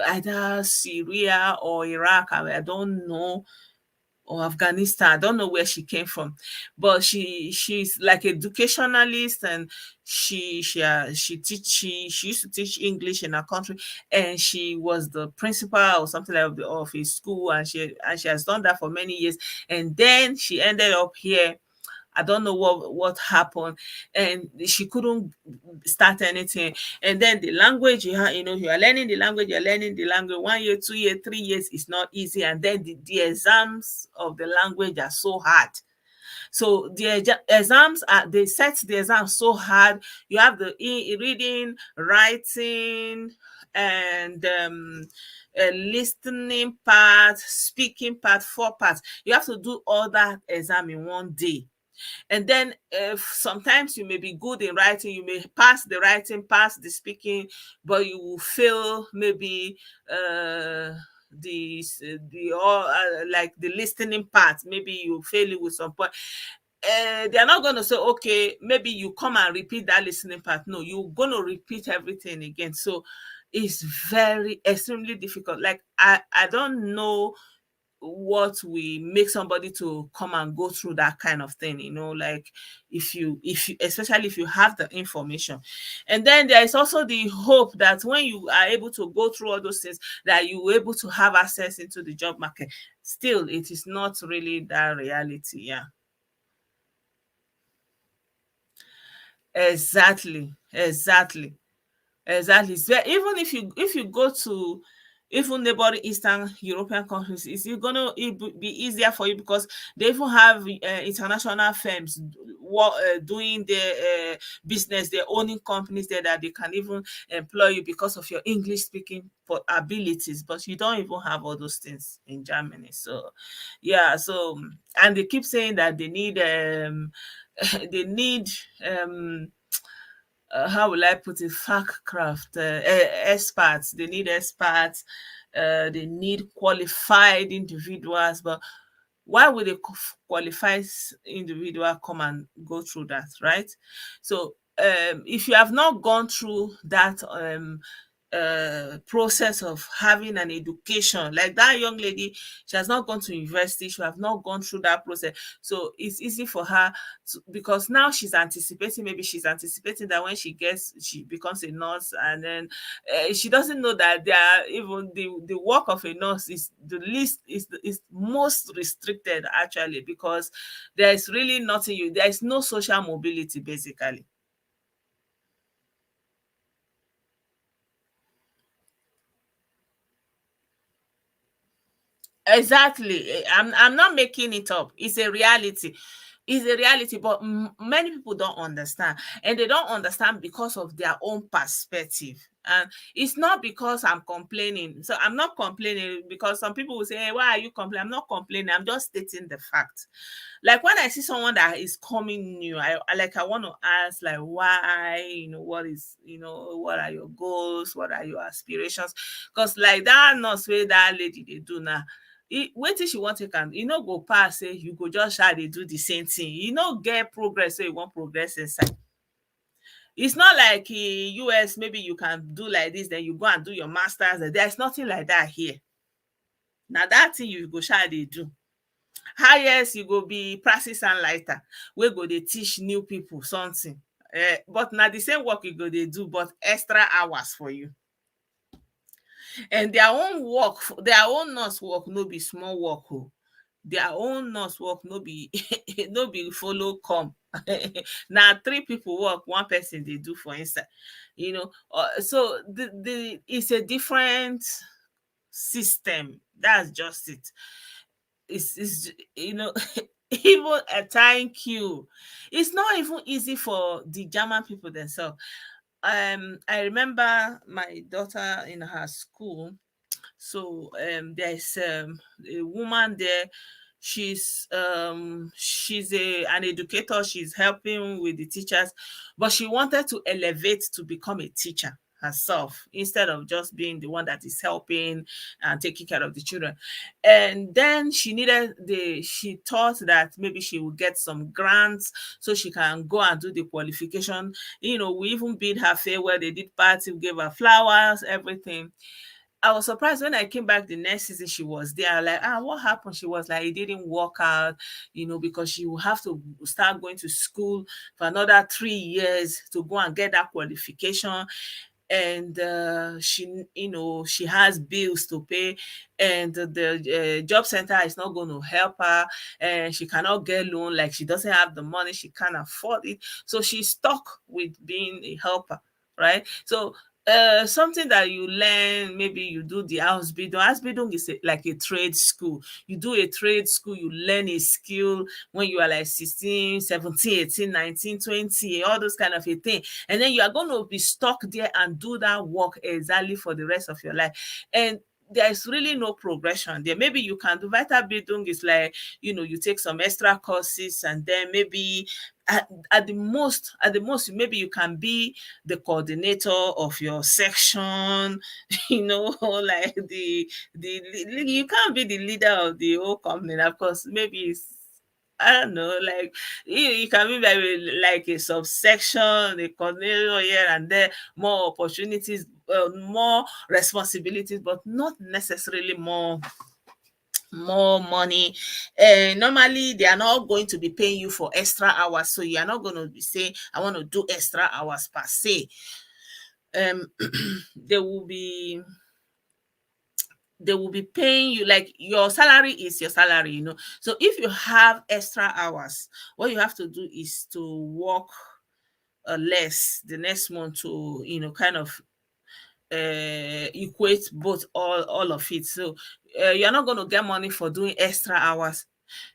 either Syria or Iraq. I don't know, or Afghanistan. I don't know where she came from, but she's like educationalist, and she used to teach English in her country, and she was the principal or something like of a school, and she has done that for many years, and then she ended up here. I don't know what happened, and she couldn't start anything. And then the language, you are learning the language, you're learning the language 1 year, 2 year, 3 years is not easy. And then the exams of the language are so hard. So the exams they set the exams so hard. You have the reading, writing, and listening part, speaking part, 4 parts. You have to do all that exam in one day. And then sometimes you may be good in writing, you may pass the writing, pass the speaking, but you will fail maybe like the listening part. Maybe you fail it with some point. They are not going to say, okay, maybe you come and repeat that listening part. No, you're going to repeat everything again. So it's very extremely difficult. Like I don't know what we make somebody to come and go through that kind of thing, like if you especially if you have the information. And then there is also the hope that when you are able to go through all those things, that you will able to have access into the job market. Still, it is not really that reality. Yeah, exactly. Even if you go to even neighboring Eastern European countries, it be easier for you, because they even have international firms doing their business. They're owning companies there that they can even employ you because of your English speaking abilities. But you don't even have all those things in Germany. So yeah, and they keep saying that they need they need how will I put it, Fachkraft, experts. They need experts. They need qualified individuals. But why would a qualified individual come and go through that, right? So if you have not gone through that process of having an education, like that young lady, she has not gone to university, she have not gone through that process. So it's easy for her because now maybe she's anticipating that when she becomes a nurse, and then she doesn't know that there are even the work of a nurse is the least is most restricted, actually, because there is really nothing there is no social mobility, basically. Exactly. I'm not making it up. It's a reality. It's a reality, but many people don't understand, and they don't understand because of their own perspective. And it's not because I'm complaining. So I'm not complaining, because some people will say, "Hey, why are you complaining?" I'm not complaining. I'm just stating the fact. Like when I see someone that is coming new, I want to ask, like, why, what are your goals, what are your aspirations? Because like that nurse way that lady they do now, wait till she want take am, go pass, say you go just try dey do the same thing, get progress, so you want progress inside. It's not like US, maybe you can do like this, then you go and do your masters. There's nothing like that here. Now that thing you go try dey do. Highest you go be practice and lighter, wey go dey teach new people something. But na the same work you go dey do, but extra hours for you. And their own work, their own nurse work no be small work o. Their own nurse work no be no be follow come. Na three people work, one person dey do for inside. So the it's a different system. That's just it. It's even a thank you. It's not even easy for the German people themselves. I remember my daughter in her school. So there's a woman there. She's an educator. She's helping with the teachers, but she wanted to elevate to become a teacher herself instead of just being the one that is helping and taking care of the children. And then she thought that maybe she would get some grants so she can go and do the qualification. We even bid her farewell. They did party, gave her flowers, everything. I was surprised when I came back the next season. She was there. Like, what happened? She was like, it didn't work out, because she will have to start going to school for another 3 years to go and get that qualification. And she has bills to pay, and the job center is not going to help her, and she cannot get loan. Like, she doesn't have the money, she can't afford it, so she's stuck with being a helper, right? So something that you learn, maybe you do the Ausbildung. Ausbildung is like a trade school. You do a trade school, you learn a skill when you are like 16, 17, 18, 19, 20, all those kind of a thing. And then you are going to be stuck there and do that work exactly for the rest of your life. And there's really no progression there. Maybe you can do Weiterbildung is like, you take some extra courses, and then maybe at the most, maybe you can be the coordinator of your section, like you can't be the leader of the whole company. Of course, maybe it's, I don't know, like you can be like a subsection, a coordinator here and there, more opportunities, more responsibilities, but not necessarily more money. Normally they are not going to be paying you for extra hours, so you are not going to be saying, I want to do extra hours per se. They will be paying you, like, your salary is your salary. So if you have extra hours, what you have to do is to work less the next month to kind of equate both, all of it. So you're not going to get money for doing extra hours,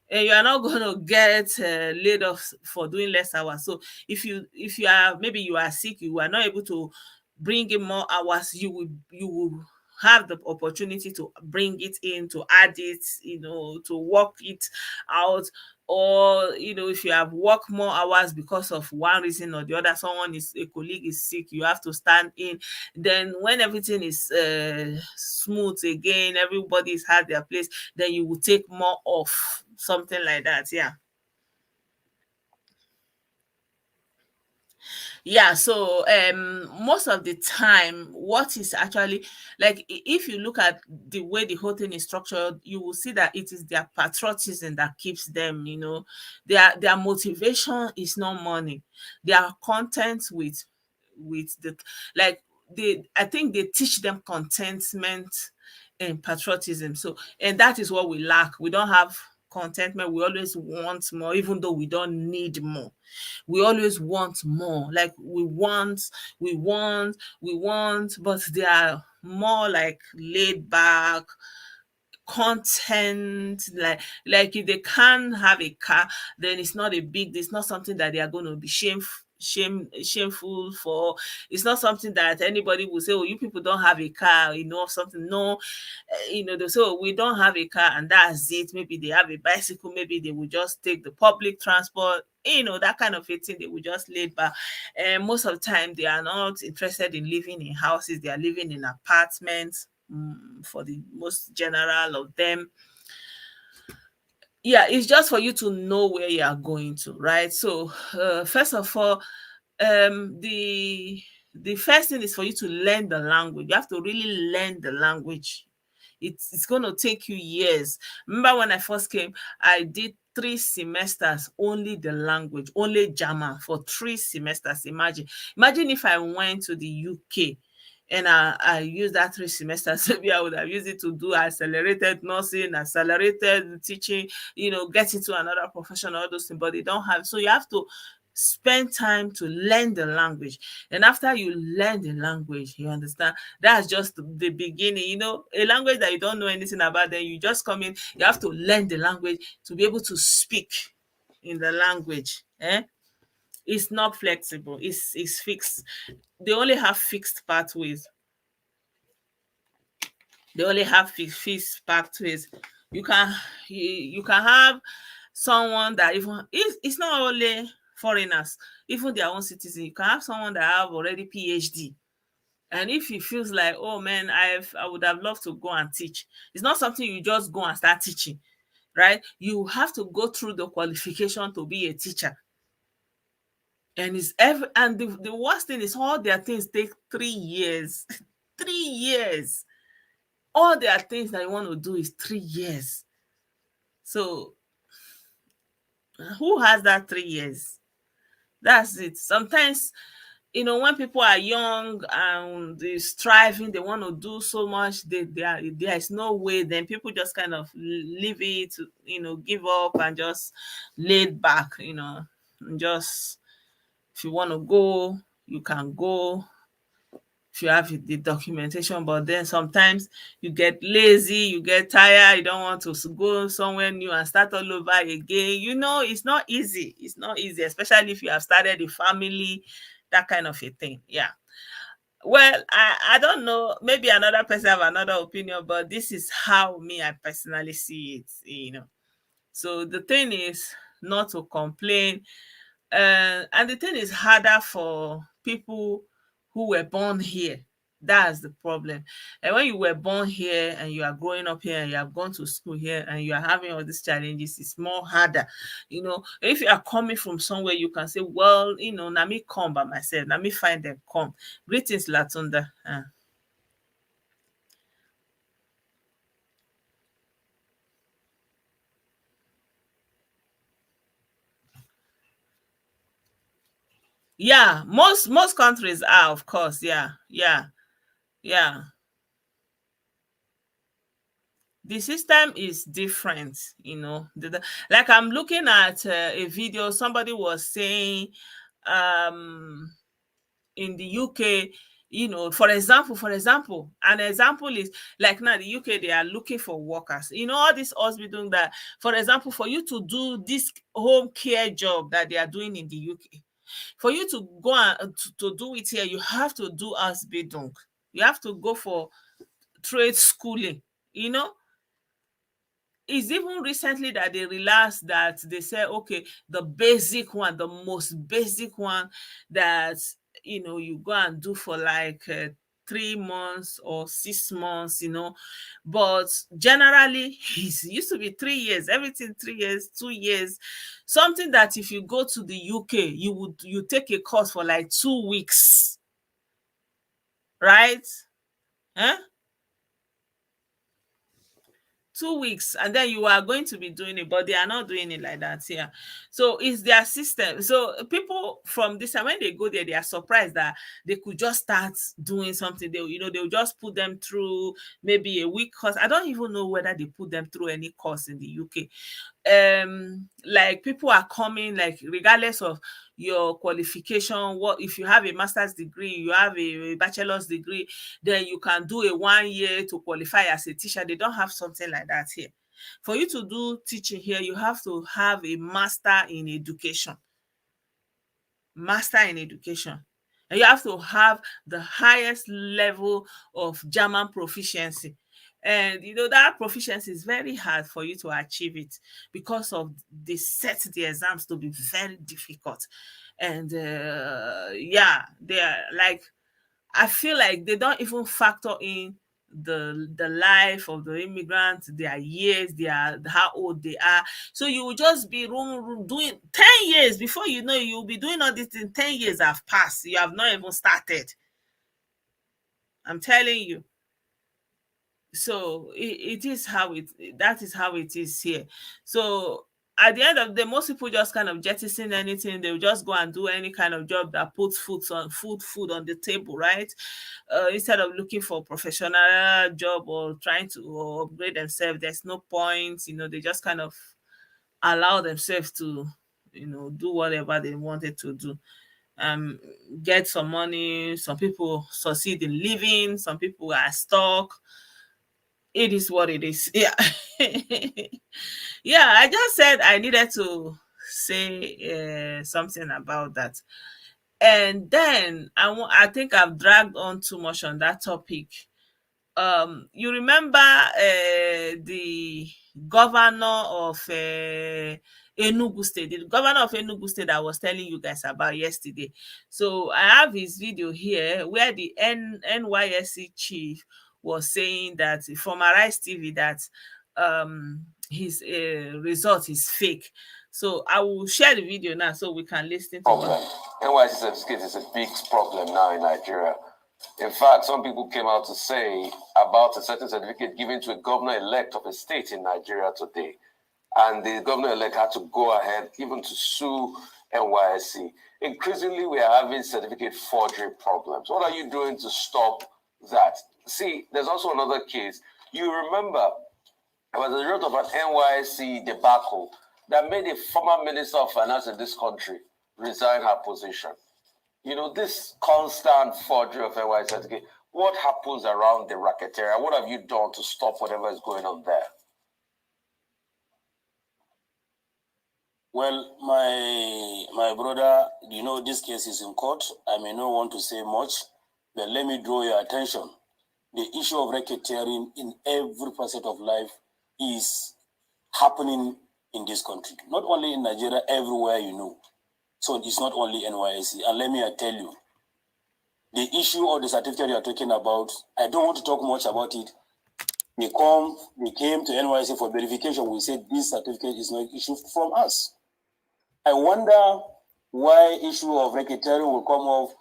and you are not going to get laid off for doing less hours. So if you are, maybe you are sick, you are not able to bring in more hours, you will have the opportunity to bring it in, to add it, to work it out. Or if you have worked more hours because of one reason or the other, a colleague is sick, you have to stand in. Then when everything is smooth again, everybody's had their place, then you will take more off, something like that. Yeah. So most of the time, what is actually, like, if you look at the way the whole thing is structured, you will see that it is their patriotism that keeps them. Their motivation is not money. They are content with the, like, I think they teach them contentment and patriotism. So, and that is what we lack. We don't have contentment. We always want more, even though we don't need more. We always want more. Like, we want, but they are more like laid back, content, like if they can't have a car, then it's not something that they are going to be shameful for. It's not something that anybody will say, oh, you people don't have a car, something. No. They say, oh, we don't have a car, and that's it. Maybe they have a bicycle, maybe they will just take the public transport, that kind of a thing. They will just lay back. And most of the time they are not interested in living in houses. They are living in apartments, for the most general of them. Yeah, it's just for you to know where you are going to, right? So first of all, the first thing is for you to learn the language. You have to really learn the language. It's going to take you years. Remember when I first came, I did 3 semesters, only the language, only German for 3 semesters. Imagine if I went to the UK and I used that 3 semesters. Maybe I would have used it to do accelerated nursing, accelerated teaching, get into another profession, all those things, but they don't have. So you have to spend time to learn the language. And after you learn the language, you understand, that's just the beginning. A language that you don't know anything about, then you just come in, you have to learn the language to be able to speak in the language. It's not flexible, it's fixed. They only have fixed pathways. Fixed pathways. You can have someone that, even it's not only foreigners, even their own citizens. You can have someone that have already PhD, and if he feels like, oh man, I would have loved to go and teach, it's not something you just go and start teaching, right? You have to go through the qualification to be a teacher. And the worst thing is, all their things take 3 years. 3 years. All their things that you want to do is 3 years. So who has that 3 years? That's it. Sometimes, when people are young and they're striving, they want to do so much, there is no way, then people just kind of leave it, give up and just laid back, and just, if you want to go, you can go if you have the documentation. But then sometimes you get lazy, you get tired, you don't want to go somewhere new and start all over again. It's not easy. It's not easy, especially if you have started a family, that kind of a thing. Yeah. Well, I don't know. Maybe another person have another opinion, but this is how I personally see it. So the thing is not to complain. And the thing is harder for people who were born here. That's the problem. And when you were born here and you are growing up here and you have gone to school here and you are having all these challenges, it's more harder. If you are coming from somewhere, you can say, well, let me come by myself. Let me find them come. Greetings, Latunda. Yeah, most countries are, of course. Yeah. The system is different. Like, I'm looking at a video. Somebody was saying, in the UK, for example, an example is, like, now the UK, they are looking for workers. All this hospital that, for example, for you to do this home care job that they are doing in the UK, for you to go and to do it here, you have to do Ausbildung. You have to go for trade schooling. It's even recently that they realized that they said, okay, the basic one, the most basic one, that you go and do for like 3 months or 6 months, but generally it used to be 3 years, everything 3 years, 2 years, something that if you go to the UK, you take a course for like 2 weeks, right? 2 weeks, and then you are going to be doing it, but they are not doing it like that here. So it's their system. So people from this time, when they go there, they are surprised that they could just start doing something. They'll just put them through maybe a week course. I don't even know whether they put them through any course in the UK. Like, people are coming, like, regardless of your qualification, what if you have a master's degree, you have a bachelor's degree, then you can do a 1 year to qualify as a teacher. They don't have something like that here. For you to do teaching here, you have to have a master in education. And you have to have the highest level of German proficiency. And that proficiency is very hard for you to achieve it, because of they set the exams to be very difficult. And they are like, I feel like they don't even factor in the life of the immigrants, their years, how old they are. So you will just be doing 10 years before you know, you'll be doing all this in 10 years have passed. You have not even started. I'm telling you. So it is how it that is how it is here. So at the end of the day, most people just kind of jettison anything. They'll just go and do any kind of job that puts food on the table, right? Instead of looking for a professional job or trying to upgrade themselves, there's no point. They just kind of allow themselves to, do whatever they wanted to do. um get some money. Some people succeed in living, some people are stuck. It is what it is. Yeah. Yeah, I just said I needed to say something about that. And then I think I've dragged on too much on that topic. You remember the governor of Enugu State, the governor of Enugu State that I was telling you guys about yesterday. So I have his video here where the NYSC chief was saying that from Arise TV that his result is fake. So I will share the video now so we can listen to problem. it. NYSC certificate is a big problem now in Nigeria. In fact, some people came out to say about a certain certificate given to a governor-elect of a state in Nigeria today. And the governor-elect had to go ahead even to sue NYSC. Increasingly, we are having certificate forgery problems. What are you doing to stop that? See, there's also another case. You remember, it was the result of an NYSC debacle that made a former minister of finance in this country resign her position. This constant forgery of NYSC certificate, what happens around the racketeria? What have you done to stop whatever is going on there? Well, my brother, this case is in court. I may not want to say much, but let me draw your attention. The issue of racketeering in every facet of life is happening in this country. Not only in Nigeria, everywhere So it's not only NYSC. And let me tell you, the issue of the certificate you are talking about, I don't want to talk much about it. They came to NYSC for verification. We said this certificate is not issued from us. I wonder why issue of racketeering will come off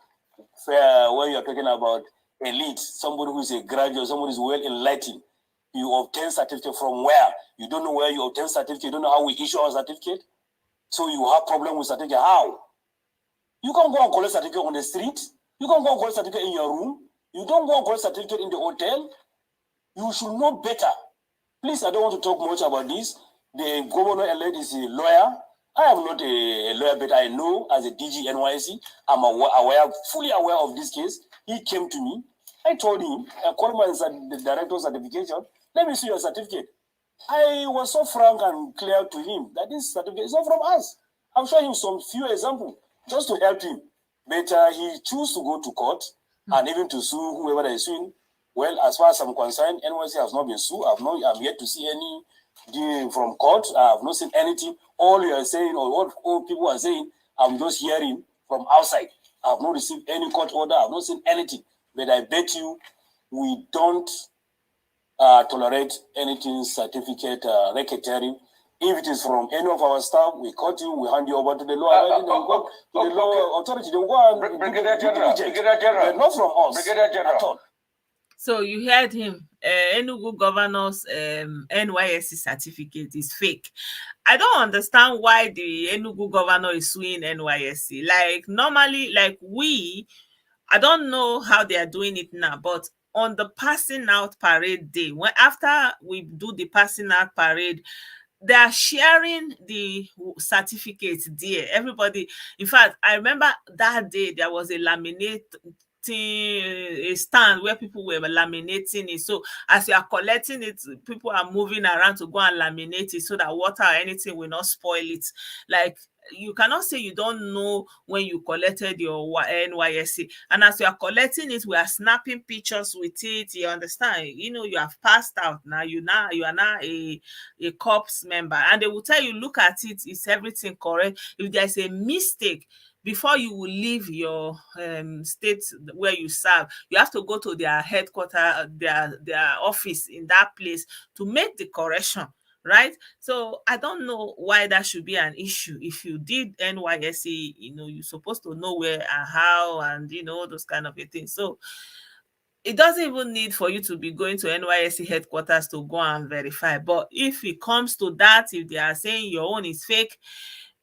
when you are talking about elite, somebody who is a graduate, somebody who is well enlightened. You obtain certificate from where? You don't know where you obtain certificate. You don't know how we issue our certificate. So you have problem with certificate. How? You can't go and collect certificate on the street. You can't go and collect certificate in your room. You don't go and collect certificate in the hotel. You should know better. Please, I don't want to talk much about this. The governor-elect is a lawyer. I am not a lawyer, but I know as a DG NYSC, I'm fully aware of this case. He came to me. I told him, I called the director certification. Let me see your certificate. I was so frank and clear to him that this certificate is not from us. I'll show him some few examples just to help him. But he chose to go to court and even to sue whoever they is suing. Well, as far as I'm concerned, NYSC has not been sued. I'm yet to see any deal from court. I have not seen anything. All you are saying, or what all people are saying, I'm just hearing from outside. I have not received any court order. I have not seen anything. But I bet you we don't tolerate anything certificate racketeering. If it is from any of our staff, we caught you, we hand you over to the law. The law authority. They go and Brigadier General. But not from us. Brigadier General. At all. So you heard him. Enugu governor's NYSC certificate is fake. I don't understand why the Enugu governor is suing NYSC. Like normally, I don't know how they are doing it now, but on the passing out parade day, after we do the passing out parade, they are sharing the certificates there. Everybody, in fact, I remember that day there was a stand where people were laminating it. So as you are collecting it, people are moving around to go and laminate it so that water or anything will not spoil it. Like, you cannot say you don't know when you collected your NYSC. And as you are collecting it, we are snapping pictures with it. You understand? You have passed out now. You are now a corps member, and they will tell you, look at it. Is everything correct? If there's a mistake, before you will leave your state where you serve, you have to go to their headquarters, their office in that place to make the correction, right? So I don't know why that should be an issue. If you did NYSC, you're supposed to know where and how, and those kind of things. So it doesn't even need for you to be going to NYSC headquarters to go and verify. But if it comes to that, if they are saying your own is fake,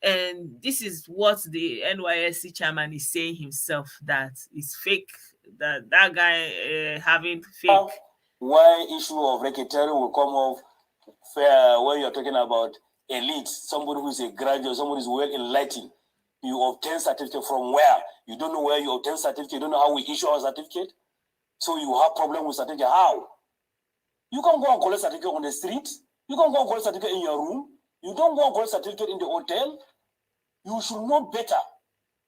and this is what the NYSC chairman is saying himself, that it's fake, that guy having fake. Why issue of racketeering will come off when you're talking about elite, somebody who is a graduate, somebody who is well enlightened. You obtain certificate from where? You don't know where you obtain certificate. You don't know how we issue our certificate. So you have problem with certificate. How? You can go and collect certificate on the street. You can go and collect certificate in your room. You don't go and collect certificate in the hotel. You should know better.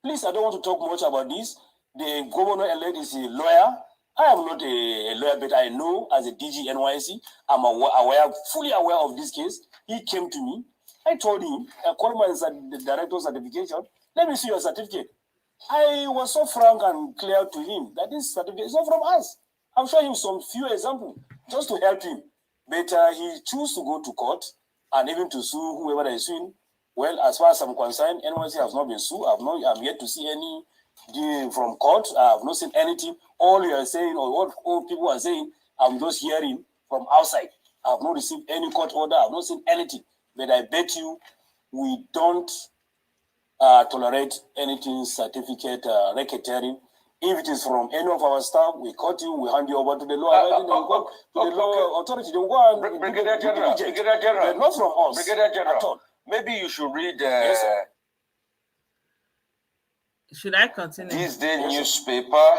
Please, I don't want to talk much about this. The governor-elect is a lawyer. I am not a lawyer, but I know as a DG NYSC, I'm aware, fully aware of this case. He came to me. I told him, I called the director certification. Let me see your certificate. I was so frank and clear to him that this certificate is not from us. I'll show him some few examples just to help him. But he chose to go to court and even to sue whoever is suing. Well, as far as I'm concerned, NYSC has not been sued. I'm yet to see any deal from court. I have not seen anything. All you are saying, or what all people are saying, I'm just hearing from outside. I have not received any court order. I have not seen anything. But I bet you we don't tolerate anything certificate racketeering. If it is from any of our staff, we cut you, we hand you over to the law, to the law authority. They go and Brigadier General, but not from us. Brigadier General, at all. maybe you should read Yes, sir. Should I continue? This day newspaper.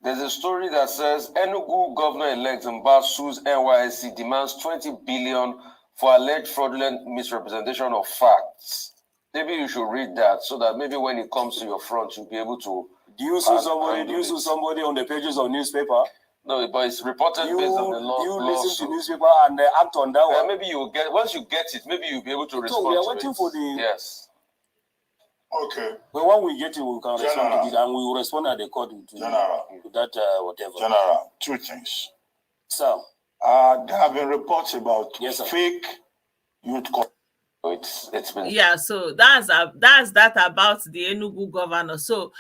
There's a story that says Enugu governor-elect Mba sues NYSC, demands 20 billion for alleged fraudulent misrepresentation of facts. Maybe you should read that so that maybe when it comes to your front, you'll be able to. Do you sue somebody? Do you sue somebody on the pages of newspaper? No, but it's reported based on the law. You listen to newspaper and act on that one. Maybe you will get, once you get it, maybe you'll be able to respond. So we are to waiting it. for the. Yes. Okay. But when we get it, we can respond to it, and we will respond at the court to that whatever. General, two things. So, there have been reports about fake youth. It's been. Yeah, so that's that about the Enugu governor. So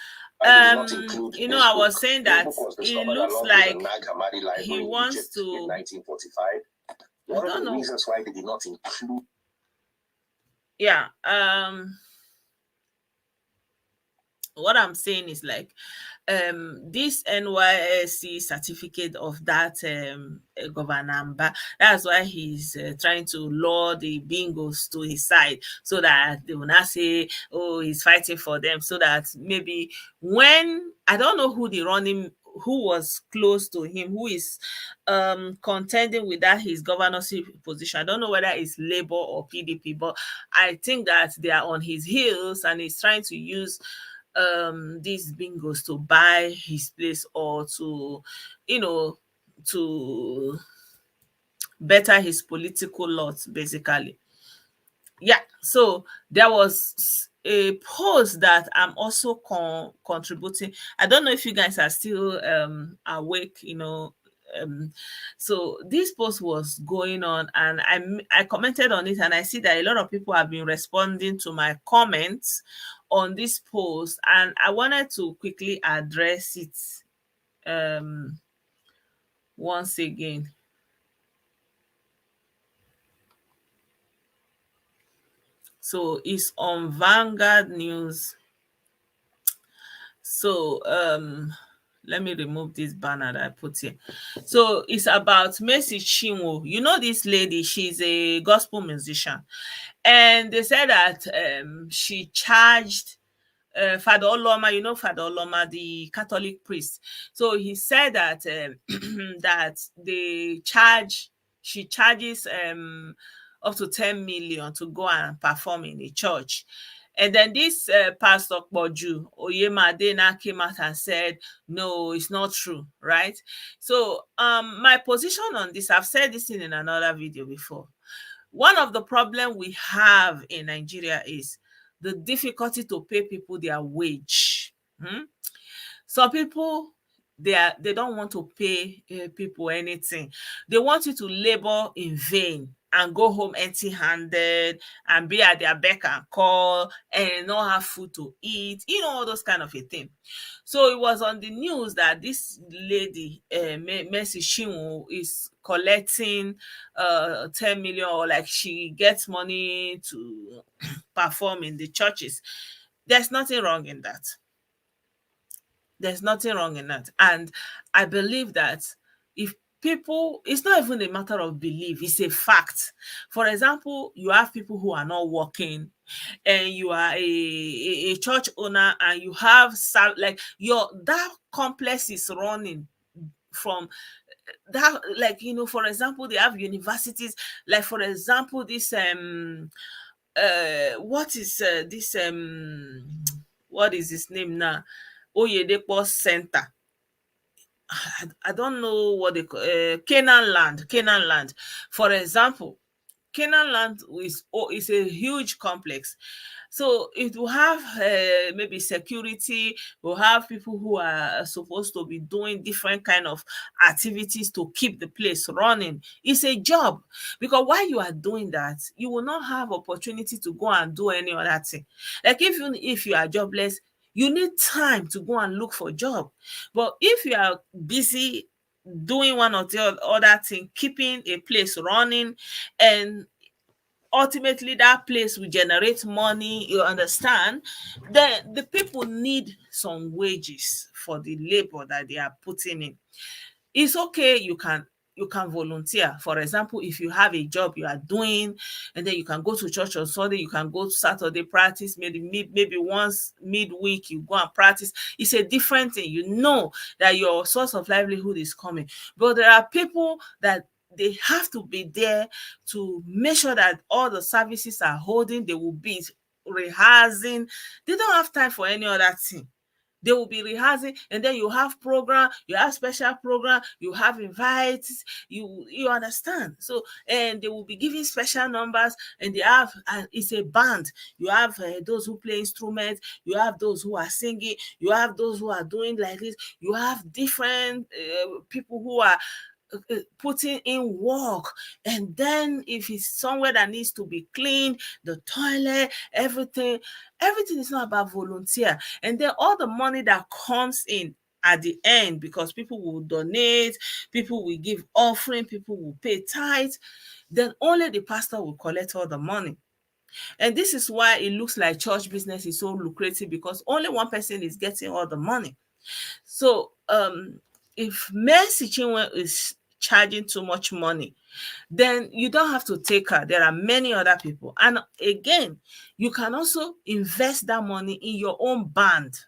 you know, I was saying that it looks like he wants to. In 1945. One of the reasons why they did not include. Yeah. What I'm saying is like this NYSC certificate of that governor, that's why he's trying to lure the bingos to his side so that they will not say, oh, he's fighting for them, so that maybe when, I don't know who was close to him, who is contending with that his governorship position. I don't know whether it's Labour or PDP, but I think that they are on his heels and he's trying to use these bingos to buy his place or to, you know, to better his political lot, basically. Yeah, so there was a post that I'm also contributing. I don't know if you guys are still awake, you know. So this post was going on and I commented on it, and I see that a lot of people have been responding to my comments on this post, and I wanted to quickly address it once again. So it's on Vanguard News. So let me remove this banner that I put here. So it's about Mercy Chinwo. You know this lady, she's a gospel musician. And they said that she charged Father Oloma, you know Father Oloma, the Catholic priest. So he said that that she charges up to 10 million to go and perform in the church. And then this Pastor Boju Oyemadena came out and said, no, it's not true, right? So my position on this, I've said this in another video before. One of the problems we have in Nigeria is the difficulty to pay people their wage. Some people, they don't want to pay people anything. They want you to labor in vain and go home empty-handed and be at their beck and call and not have food to eat, all those kind of a thing. So it was on the news that this lady, Mercy Chinwo, is collecting 10 million, or like she gets money to perform in the churches. There's nothing wrong in that. There's nothing wrong in that. And I believe that if people, it's not even a matter of belief, it's a fact. For example, you have people who are not working, and you are a church owner, and you have like that complex is running from that, like, for example, they have universities, like, for example, this what is this what is his name now, Oyedepo Center. I don't know what they call Canaan Land. For example, Canaan Land is a huge complex. So it will have maybe security, will have people who are supposed to be doing different kind of activities to keep the place running. It's a job, because while you are doing that, you will not have opportunity to go and do any other thing. Like, even if you are jobless, you need time to go and look for a job. But if you are busy doing one or the other thing, keeping a place running, and ultimately that place will generate money, you understand, then the people need some wages for the labor that they are putting in. It's okay, you can volunteer. For example, if you have a job you are doing, and then you can go to church on Sunday, you can go to Saturday practice, maybe once midweek you go and practice. It's a different thing. You know that your source of livelihood is coming. But there are people that they have to be there to make sure that all the services are holding. They will be rehearsing. They don't have time for any other thing. They will be rehearsing, and then you have program, you have special program, you have invites, you understand. So, and they will be giving special numbers, and they have it's a band. You have those who play instruments, you have those who are singing, you have those who are doing like this, you have different people who are putting in work. And then if it's somewhere that needs to be cleaned, the toilet, everything is not about volunteer. And then all the money that comes in at the end, because people will donate, people will give offering, people will pay tithes, then only the pastor will collect all the money. And this is why it looks like church business is so lucrative, because only one person is getting all the money. So if Mercy Chinwo is charging too much money, then you don't have to take her. There are many other people. And again, you can also invest that money in your own band,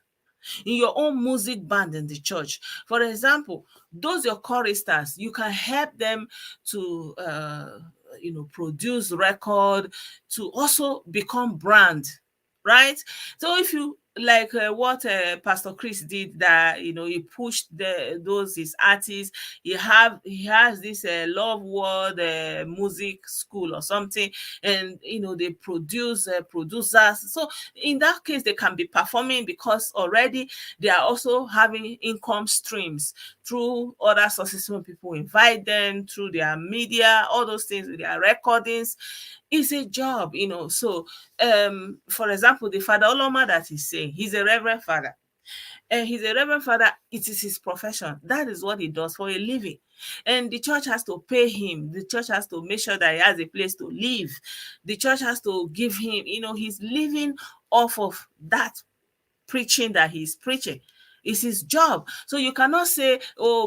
in your own music band in the church. For example, those your choristers, you can help them to produce record, to also become brand, right? So if you like what Pastor Chris did, that he pushed those his artists. He has this Love World music school or something, and they produce producers. So in that case, they can be performing, because already they are also having income streams through other sources when people invite them, through their media, all those things, their recordings. It's a job, So, for example, the Father Oloma that he's saying, he's a reverend father. And he's a reverend father. It is his profession. That is what he does for a living. And the church has to pay him. The church has to make sure that he has a place to live. The church has to give him, he's living off of that preaching that he's preaching. It's his job. So you cannot say,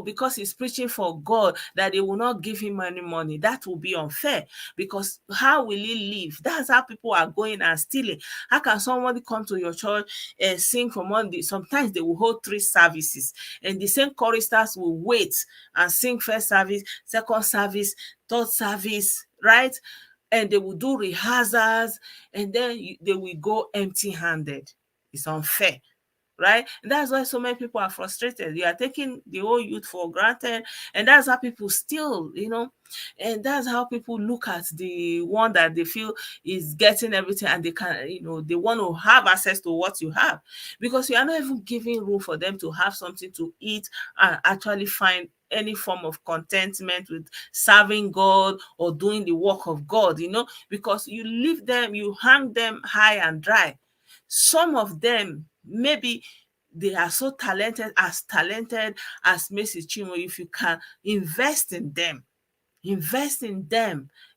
because he's preaching for God, that they will not give him any money. That will be unfair, because how will he live? That's how people are going and stealing. How can somebody come to your church and sing for Monday? Sometimes they will hold 3 services, and the same choristers will wait and sing first service, second service, third service, right? And they will do rehearsals, and then they will go empty-handed. It's unfair. Right? And that's why so many people are frustrated. They are taking the whole youth for granted, and that's how people steal, and that's how people look at the one that they feel is getting everything, and they can, they want to have access to what you have, because you are not even giving room for them to have something to eat and actually find any form of contentment with serving God or doing the work of God, because you leave them, you hang them high and dry. Some of them, maybe they are so talented as Mrs. Chinwo. If you can invest in them,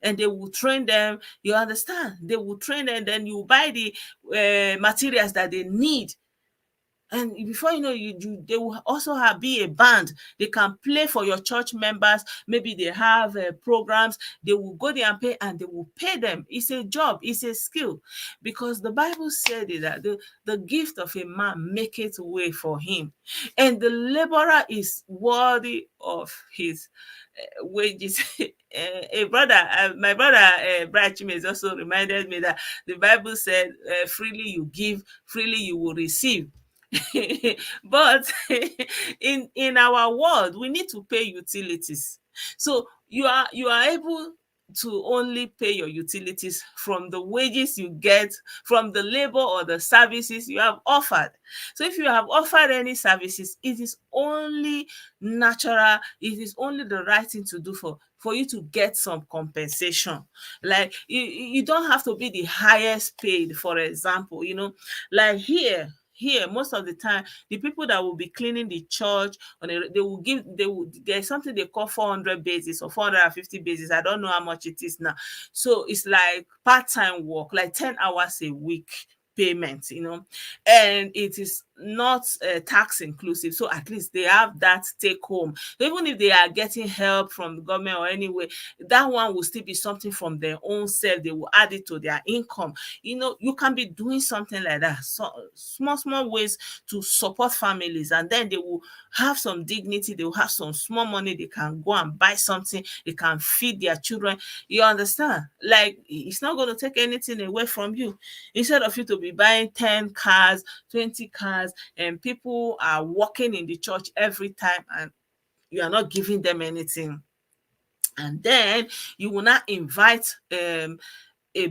and they will train them. You understand? They will train them, then you buy the materials that they need. And before you know, they will also be a band. They can play for your church members. Maybe they have programs. They will go there and pay, and they will pay them. It's a job. It's a skill, because the Bible said that the gift of a man maketh way for him, and the laborer is worthy of his wages. My brother Brian Chimes also reminded me that the Bible said, "Freely you give, freely you will receive." But in our world, we need to pay utilities. So you are able to only pay your utilities from the wages you get from the labor or the services you have offered. So if you have offered any services, it is only natural, it is only the right thing to do for you to get some compensation. Like you don't have to be the highest paid, for example, like here, most of the time, the people that will be cleaning the church, there's something they call 400 basis or 450 basis. I don't know how much it is now. So it's like part-time work, like 10 hours a week payment, and it is not tax inclusive. So at least they have that take home. So even if they are getting help from the government or anyway, that one will still be something from their own self. They will add it to their income. You can be doing something like that. So small ways to support families, and then they will have some dignity. They will have some small money. They can go and buy something. They can feed their children. You understand? Like, it's not going to take anything away from you. Instead of you to be buying 10 cars, 20 cars, and people are working in the church every time, and you are not giving them anything. And then you will not invite a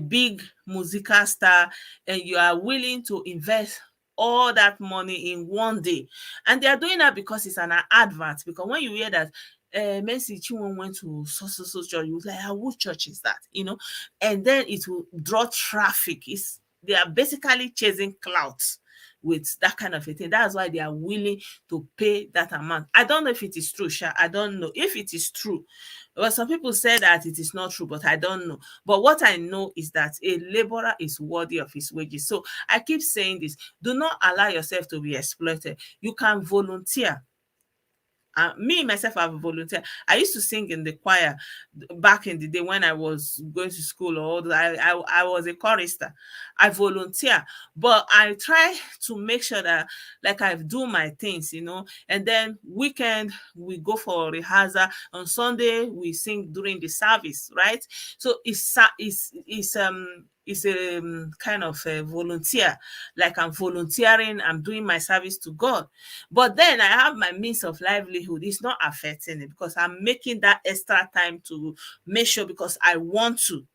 big musical star, and you are willing to invest all that money in one day. And they are doing that because it's an advert. Because when you hear that Mercy Chinwo went to so church, you like, which church is that? And then it will draw traffic. They are basically chasing clouds with that kind of a thing. That's why they are willing to pay that amount. I don't know if it is true, Sha. I don't know if it is true. Well, some people say that it is not true, but I don't know. But what I know is that a laborer is worthy of his wages. So I keep saying this. Do not allow yourself to be exploited. You can volunteer. Me, myself, I've volunteered. I used to sing in the choir back in the day when I was going to school, or I was a chorister. I volunteer, but I try to make sure that, like, I do my things, and then weekend we go for rehearsal. On Sunday we sing during the service, right? So it's a kind of a volunteer, like I'm volunteering, I'm doing my service to God. But then I have my means of livelihood. It's not affecting it, because I'm making that extra time to make sure, because I want to,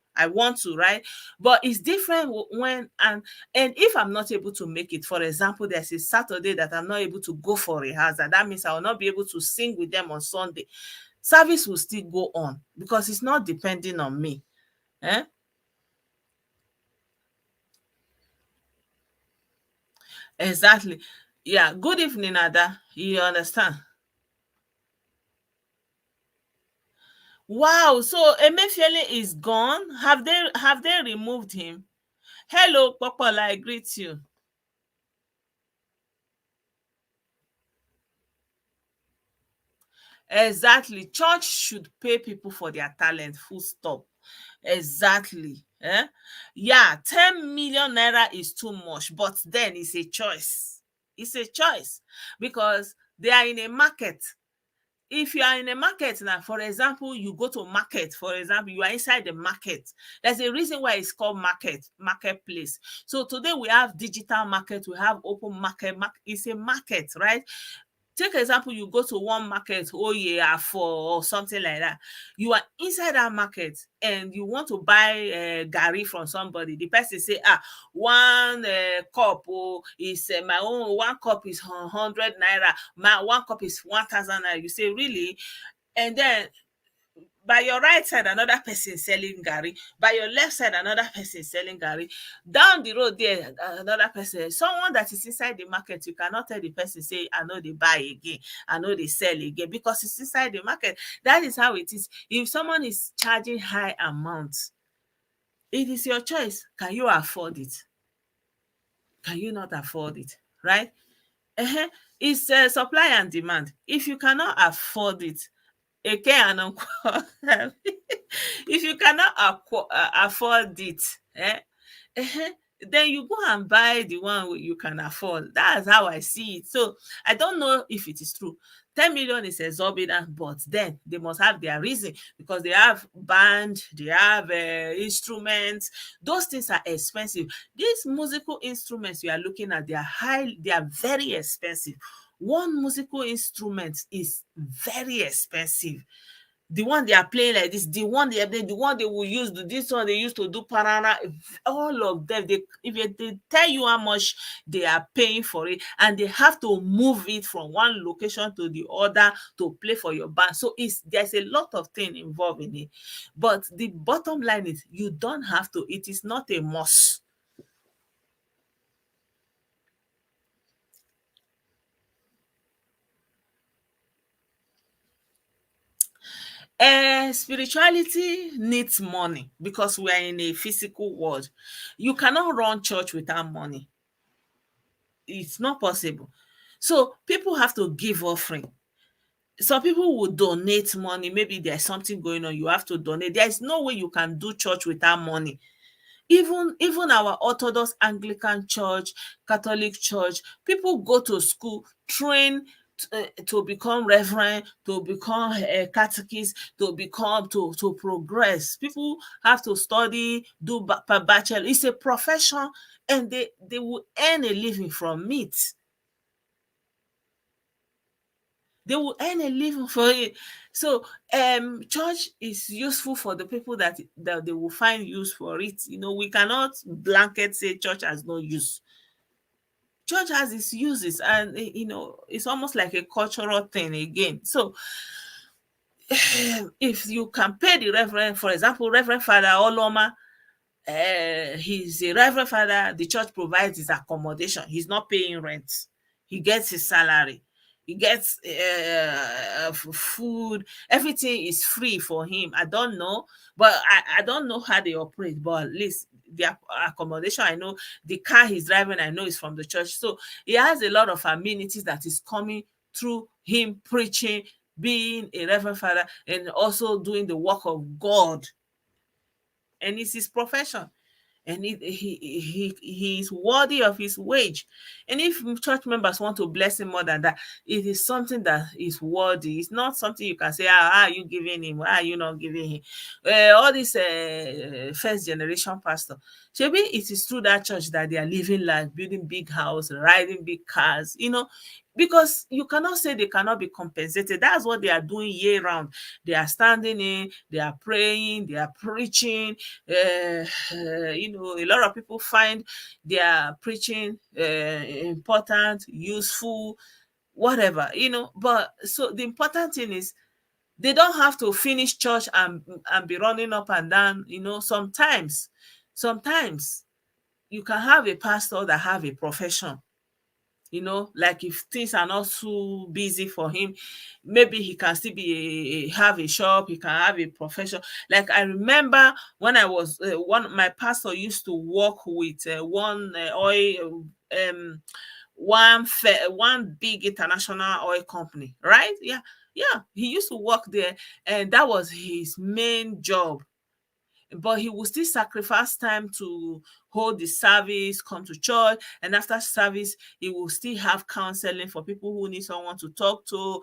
right? But it's different when, and if I'm not able to make it, for example, there's a Saturday that I'm not able to go for rehearsal, that means I will not be able to sing with them on Sunday. Service will still go on, because it's not depending on me. Exactly. Yeah. Good evening, Ada. You understand? Wow. So Emefiele is gone. Have they removed him? Hello, Popola. I greet you. Exactly. Church should pay people for their talent. Full stop. Exactly. Yeah, 10 million naira is too much, but then it's a choice. It's a choice, because they are in a market. If you are in a market now, for example, you go to market, for example, you are inside the market. There's a reason why it's called marketplace. So today we have digital market, we have open market. It's a market, right? Take example, you go to one market, oh yeah, for or something like that. You are inside that market and you want to buy gari from somebody. The person say, one cup is my own. One cup is 100 naira. My one cup is 1,000 naira. You say really, and then by your right side, another person selling gari. By your left side, another person selling gari. Down the road there, another person. Someone that is inside the market, you cannot tell the person, say, I know they buy again. I know they sell again, because it's inside the market. That is how it is. If someone is charging high amounts, it is your choice. Can you afford it? Can you not afford it? Right? It's supply and demand. If you cannot afford it, Iyke and uncle, if you cannot afford it, then you go and buy the one you can afford. That's how I see it. So I don't know if it is true. 10 million is exorbitant, but then they must have their reason, because they have band, they have instruments. Those things are expensive. These musical instruments you are looking at, they are very expensive. One musical instrument is very expensive. The one they are playing like this, the one they will use, this one they used to do parana, all of them, if they tell you how much they are paying for it, and they have to move it from one location to the other to play for your band. So there's a lot of things involved in it. But the bottom line is, you don't have to. It is not a must. Spirituality needs money, because we are in a physical world. You cannot run church without money. It's not possible. So people have to give offering. Some people will donate money. Maybe there's something going on, you have to donate. There is no way you can do church without money. Even our Orthodox Anglican Church, Catholic Church, people go to school, train to become reverend, to become a catechist, to progress. People have to study, do bachelor. It's a profession, and they will earn a living from it. They will earn a living for it. So church is useful for the people that they will find use for it. We cannot blanket say church has no use. Church has its uses, and it's almost like a cultural thing again. So if you can pay the reverend, for example, Reverend Father Oloma, he's a reverend father, the church provides his accommodation, he's not paying rent, he gets his salary, he gets food, everything is free for him. I don't know, but I don't know how they operate, but at least the accommodation, I know, the car he's driving, I know, is from the church. So he has a lot of amenities that is coming through him preaching, being a reverend father, and also doing the work of God. And it's his profession, and he is worthy of his wage. And if church members want to bless him more than that, it is something that is worthy. It's not something you can say, how are you giving him, why are you not giving him? All these first generation pastor, maybe it is through that church that they are living life, building big house, riding big cars, because you cannot say they cannot be compensated. That's what they are doing year round. They are standing in, they are praying, they are preaching. A lot of people find their preaching important, useful, whatever. But so the important thing is, they don't have to finish church and be running up and down. Sometimes you can have a pastor that have a profession. Like if things are not too busy for him, maybe he can still have a shop, he can have a profession. Like I remember when I was my pastor used to work with one oil one big international oil company, right? Yeah, he used to work there, and that was his main job. but he will still sacrifice time to hold the service, come to church, and after service he will still have counseling for people who need someone to talk to,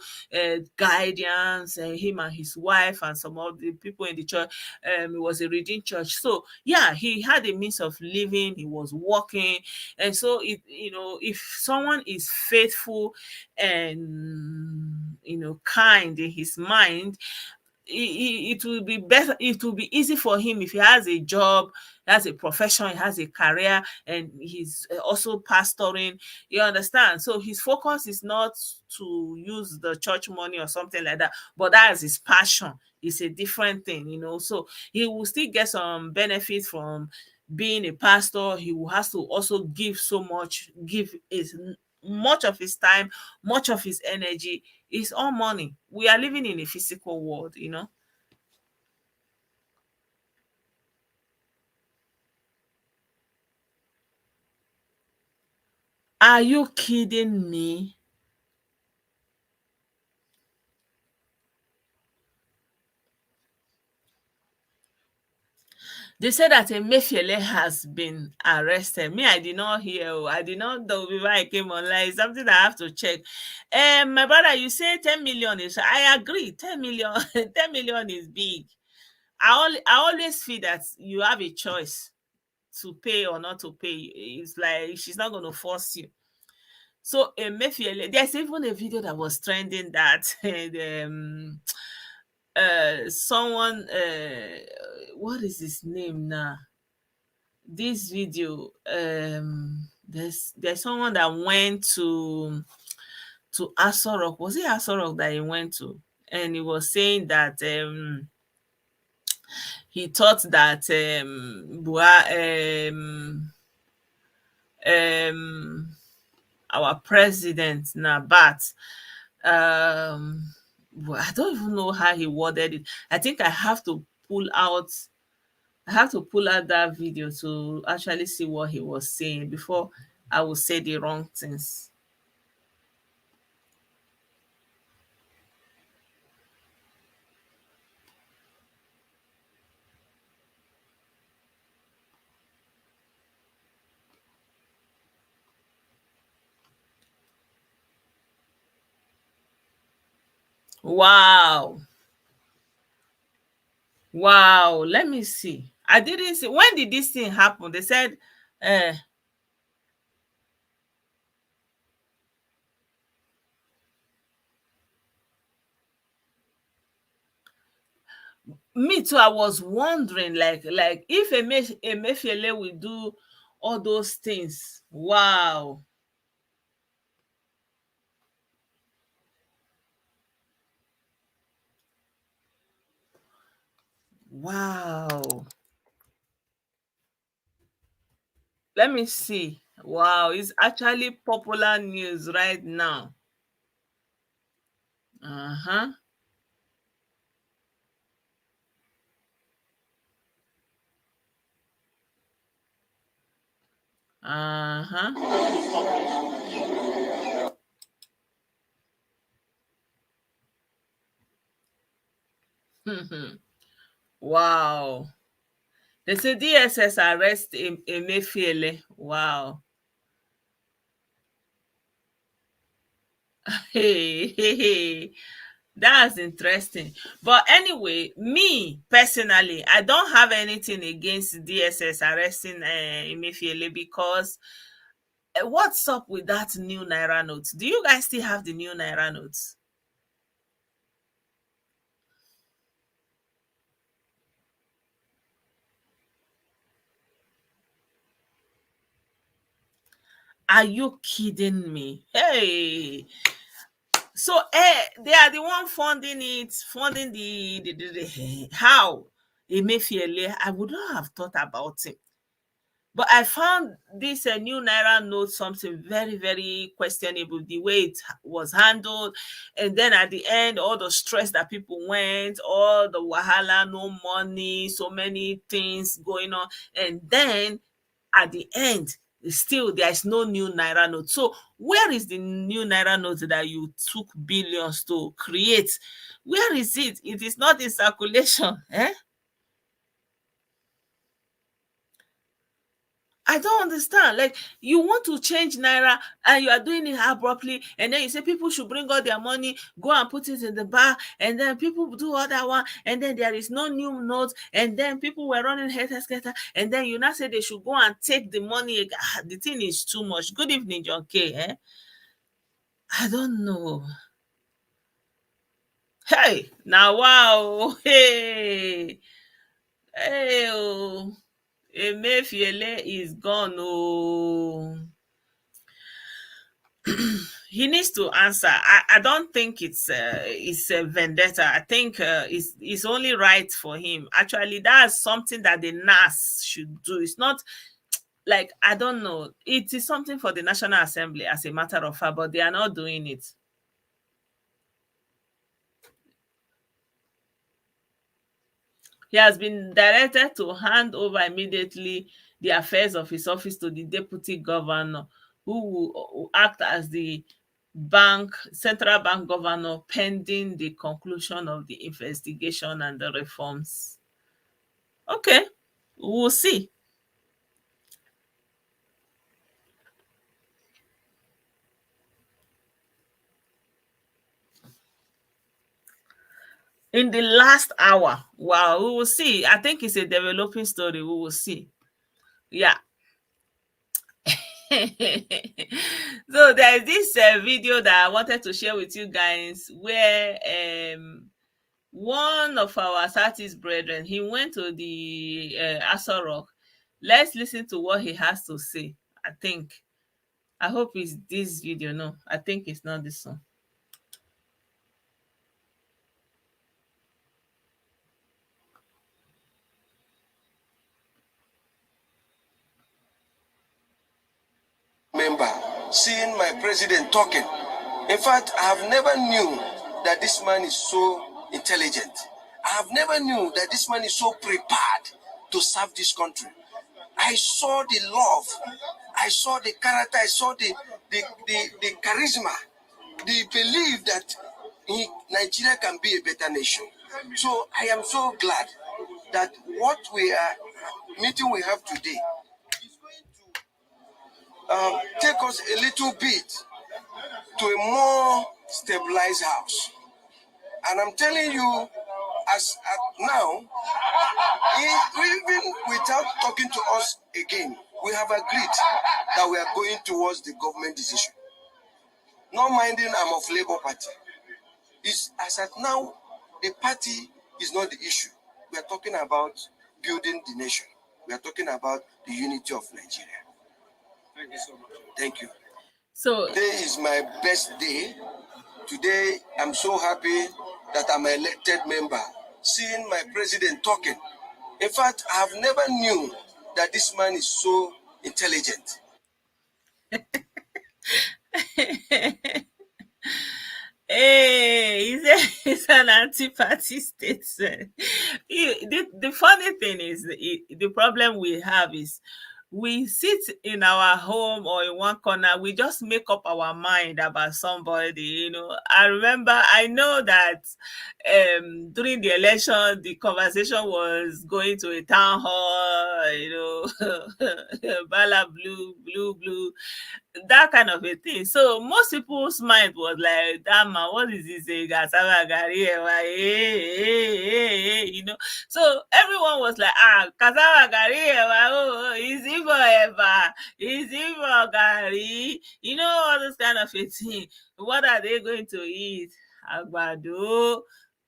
guidance, him and his wife and some of the people in the church. It was a reading church, so yeah, he had a means of living, he was working. And so if someone is faithful and kind in his mind, it will be better, it will be easy for him if he has a job, has a profession, he has a career, and he's also pastoring. You understand? So his focus is not to use the church money or something like that, but that is his passion. It's a different thing. So he will still get some benefit from being a pastor. He will have to also give much of his time, much of his energy. It's all money. We are living in a physical world. Are you kidding me? They said that Emefiele has been arrested. Me, I did not hear. I did not know before I came online. It's something I have to check. My brother, you say 10 million is. I agree. 10 million, 10 million is big. I always feel that you have a choice to pay or not to pay. It's like she's not going to force you. So Emefiele, there's even a video that was trending that someone, what is his name now? This video, there's someone that went to Aso Rock. Was it Aso Rock that he went to? And he was saying that he thought that our president Nabat, I don't even know how he worded it. I think I have to pull out that video to actually see what he was saying before I will say the wrong things. Wow. Wow. Let me see. I didn't see. When did this thing happen? They said, me too, I was wondering, like if Emefiele will do all those things. Wow. Wow. Let me see. Wow, it's actually popular news right now. Uh-huh. Uh-huh. Wow. They say DSS arrest Emefiele. Wow. Hey. That's interesting. But anyway, me personally, I don't have anything against DSS arresting Emefiele because what's up with that new Naira notes? Do you guys still have the new Naira notes? Are you kidding me? Hey. So they are the one funding it, funding the how Emefiele. I would not have thought about it. But I found this new Naira note something very, very questionable, the way it was handled. And then at the end, all the stress that people went, all the wahala, no money, so many things going on. And then at the end, still there is no new Naira note. So where is the new Naira note that you took billions to create? Where is it? It is not in circulation. I don't understand. Like, you want to change naira and you are doing it abruptly, and then you say people should bring all their money, go and put it in the bar, and then people do all that one, and then there is no new notes, and then people were running head scatter, and then you now say they should go and take the money. The thing is too much. Good evening, John K. I don't know. Hey, now wow. Hey. Hey, oh. Emefiele is gone. Oh. He needs to answer. I don't think it's a vendetta. I think it's only right for him. Actually, that's something that the NAS should do. It's not like, I don't know. It is something for the National Assembly, as a matter of fact, but they are not doing it. He has been directed to hand over immediately the affairs of his office to the deputy governor, who will act as the central bank governor, pending the conclusion of the investigation and the reforms. Okay, we'll see. In the last hour, wow, we will see. I think it's a developing story. We will see. Yeah. So there's this video that I wanted to share with you guys, where one of our artist brethren, he went to the Aso Rock. Let's listen to what he has to say. I hope it's this video. No, I think it's not this one. Member, seeing my president talking. In fact, I have never knew that this man is so intelligent. I have never knew that this man is so prepared to serve this country. I saw the love, I saw the character, I saw the charisma, the belief that Nigeria can be a better nation. So I am so glad that what meeting we have today is going to take us a little bit to a more stabilized house. And I'm telling you, as at now, even without talking to us again, we have agreed that we are going towards the government decision. Not minding I'm of Labour Party. As at now, the party is not the issue. We are talking about building the nation. We are talking about the unity of Nigeria. Thank you so much. Thank you. So today is my best day. Today, I'm so happy that I'm an elected member. Seeing my president talking. In fact, I have never knew that this man is so intelligent. Hey, it's an anti-party statement. The funny thing is, the problem we have is, we sit in our home or in one corner, we just make up our mind about somebody. I know that during the election, the conversation was going to a town hall, bala blue, that kind of a thing. So most people's mind was like, that man, what is this? So everyone was like, Kasawa Gari, is it forever? Is it for Gari? All this kind of a thing. What are they going to eat? Agbado,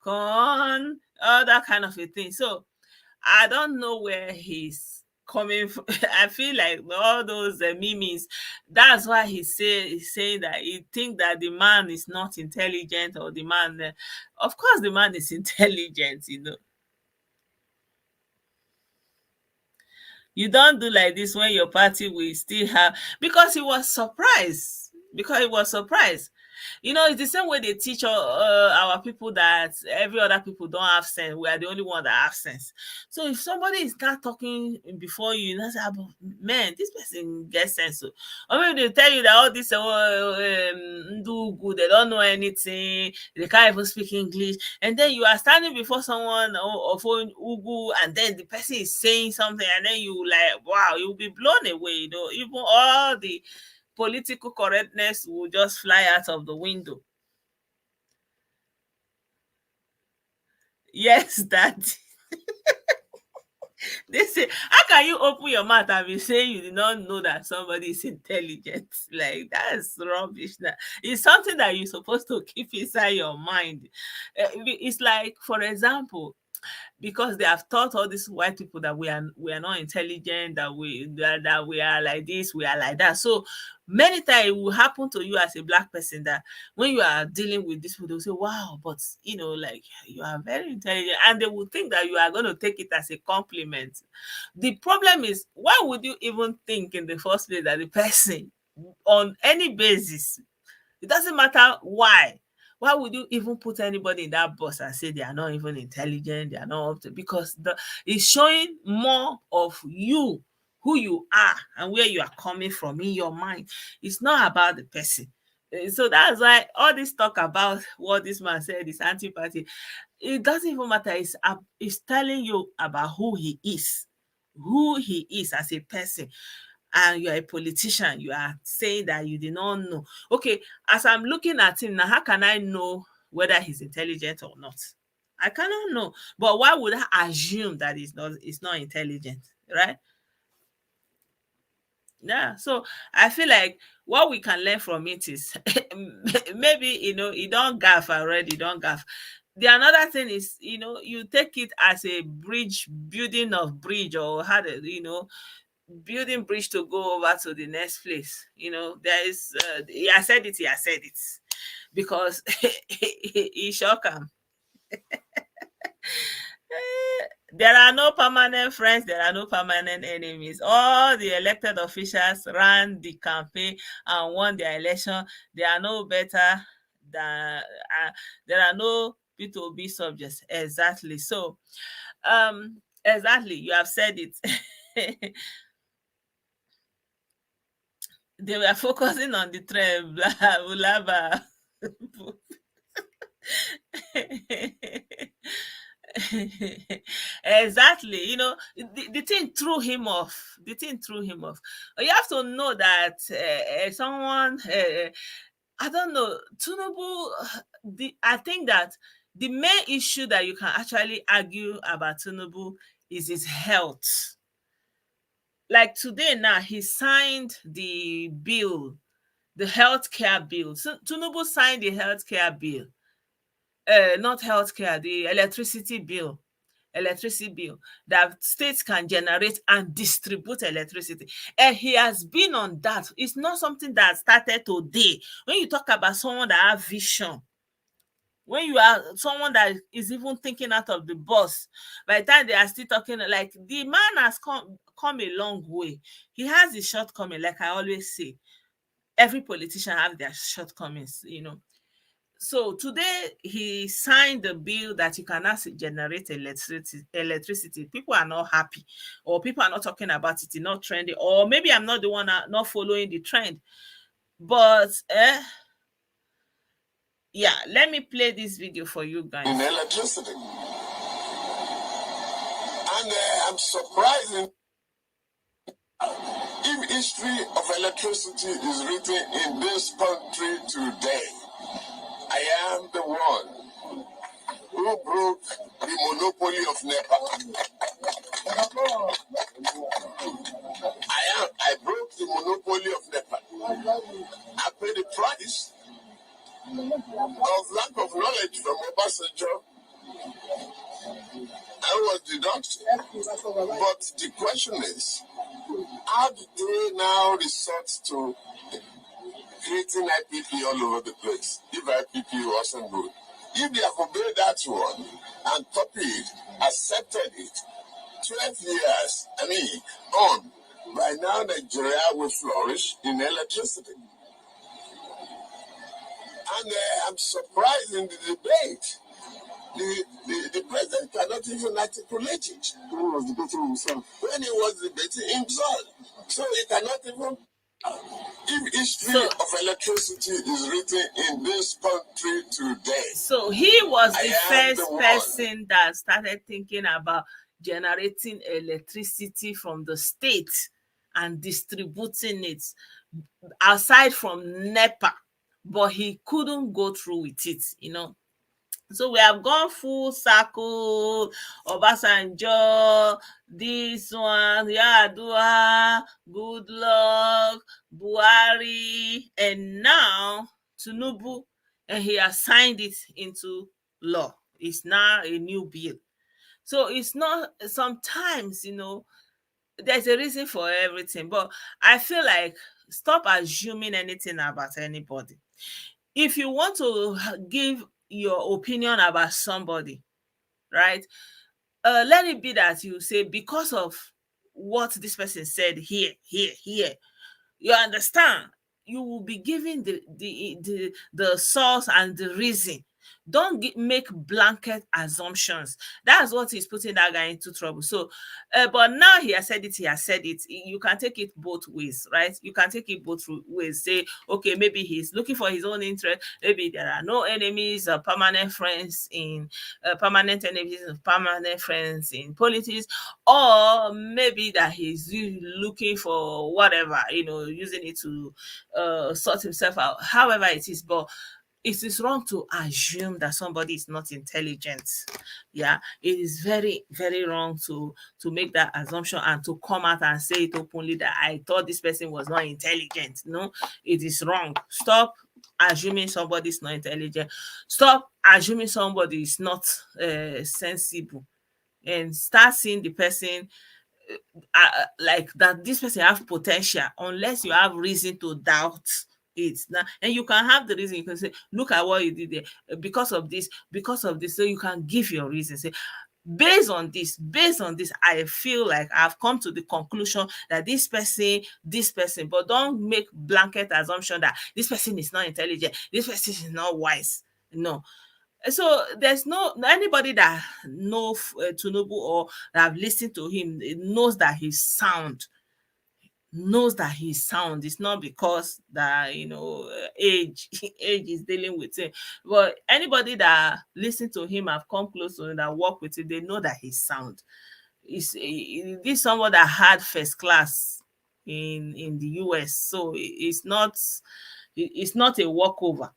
corn, all that kind of a thing. So I don't know where he's coming from. I feel like all those memes, that's why he's saying that he think that the man is not intelligent, or the man, of course the man is intelligent. You don't do like this when your party will still have, because he was surprised. You know, it's the same way they teach our people that every other people don't have sense. We are the only one that have sense. So if somebody is not talking before you, you know, say, man, this person gets sense. So, or maybe they tell you that all this do good, they don't know anything, they can't even speak English, and then you are standing before someone of Ugu, and then the person is saying something, and then you like, wow, you'll be blown away. You know, even all the political correctness will just fly out of the window. Yes, that. They say, how can you open your mouth and be saying you did not know that somebody is intelligent? Like, that's rubbish. It's something that you're supposed to keep inside your mind. It's like, for example, because they have taught all these white people that we are not intelligent, that we are like this, we are like that. So many times it will happen to you as a black person that when you are dealing with this people, they'll say, wow, but you know, like you are very intelligent, and they will think that you are going to take it as a compliment. The problem is, why would you even think in the first place that the person on any basis, it doesn't matter why would you even put anybody in that box and say they are not even intelligent, they are not up to, because it's showing more of you, who you are and where you are coming from in your mind. It's not about the person. So that's why all this talk about what this man said is anti-party, it doesn't even matter. It's telling you about who he is as a person. And you're a politician, you are saying that you did not know. Okay, as I'm looking at him now, how can I know whether he's intelligent or not? I cannot know. But why would I assume that he's not intelligent, right? Yeah. So I feel like what we can learn from it is maybe, you know, you don't gaff already, don't gaff. The another thing is, you know, you take it as a building of bridge, or how to, you know, building bridge to go over to the next place. You know, there is he has said it, because he shock him. There are no permanent friends, there are no permanent enemies. All the elected officials ran the campaign and won their election. They are no better than there are no P2B subjects. Exactly. So exactly, you have said it. They were focusing on the trend, blah, blah. Exactly. You know, the thing threw him off. You have to know that someone, I don't know, Tinubu, I think that the main issue that you can actually argue about Tinubu is his health. Like today now, he signed the bill, the healthcare bill. So Tinubu signed the healthcare bill. Not healthcare, the electricity bill that states can generate and distribute electricity. And he has been on that. It's not something that started today. When you talk about someone that has vision, when you are someone that is even thinking out of the box, by the time they are still talking, like the man has come a long way. He has his shortcoming, like I always say. Every politician have their shortcomings, you know. So today he signed the bill that you can actually generate electricity. People are not happy, or people are not talking about it, it's not trendy, or maybe I'm not the one not following the trend. But yeah, let me play this video for you guys. In electricity. And I'm surprised if history of electricity is written in this country today, I am the one who broke the monopoly of NEPA. I broke the monopoly of NEPA. I paid the price of lack of knowledge from Obasanjo. I was deducted. But the question is, how did they now resort to creating IPP all over the place if IPP wasn't good? If they have obeyed that one and copied, accepted it, 12 years, on, by now Nigeria will flourish in electricity. And I'm surprised in the debate. The president cannot even articulate it. When he was debating himself. When he was debating himself. So he cannot even. If history of electricity is written in this country today. So he was the first person that started thinking about generating electricity from the state and distributing it aside from NEPA, but he couldn't go through with it, you know. So we have gone full circle. Obasanjo, this one, Yar'Adua, good luck, Buhari, and now Tinubu, and he has signed it into law. It's now a new bill. So it's not, sometimes, you know, there's a reason for everything, but I feel like stop assuming anything about anybody. If you want to give your opinion about somebody, right? Let it be that you say, because of what this person said here. You understand? You will be giving the source and the reason. Don't make blanket assumptions. That's what is putting that guy into trouble. So, but now he has said it. You can take it both ways, right? You can take it both ways. Say, okay, maybe he's looking for his own interest. Maybe there are no enemies or permanent friends in permanent enemies and permanent friends in politics, or maybe that he's looking for whatever, you know, using it to sort himself out. However it is, but it is wrong to assume that somebody is not intelligent. Yeah, it is very, very wrong to make that assumption and to come out and say it openly that I thought this person was not intelligent. No, it is wrong. Stop assuming somebody is not intelligent. Stop assuming somebody is not sensible, and start seeing the person like that this person have potential, unless you have reason to doubt it. Now, and you can have the reason. You can say, look at what you did there, because of this. So you can give your reason. Say, based on this, I feel like I've come to the conclusion that this person, but don't make blanket assumption that this person is not intelligent, this person is not wise. No. So there's no anybody that know Tinubu or that have listened to him knows that he's sound. It's not because that, you know, age is dealing with it. But anybody that listen to him, have come close to him, that work with him, they know that he's sound. This someone that had first class in the US, so it's not a walkover.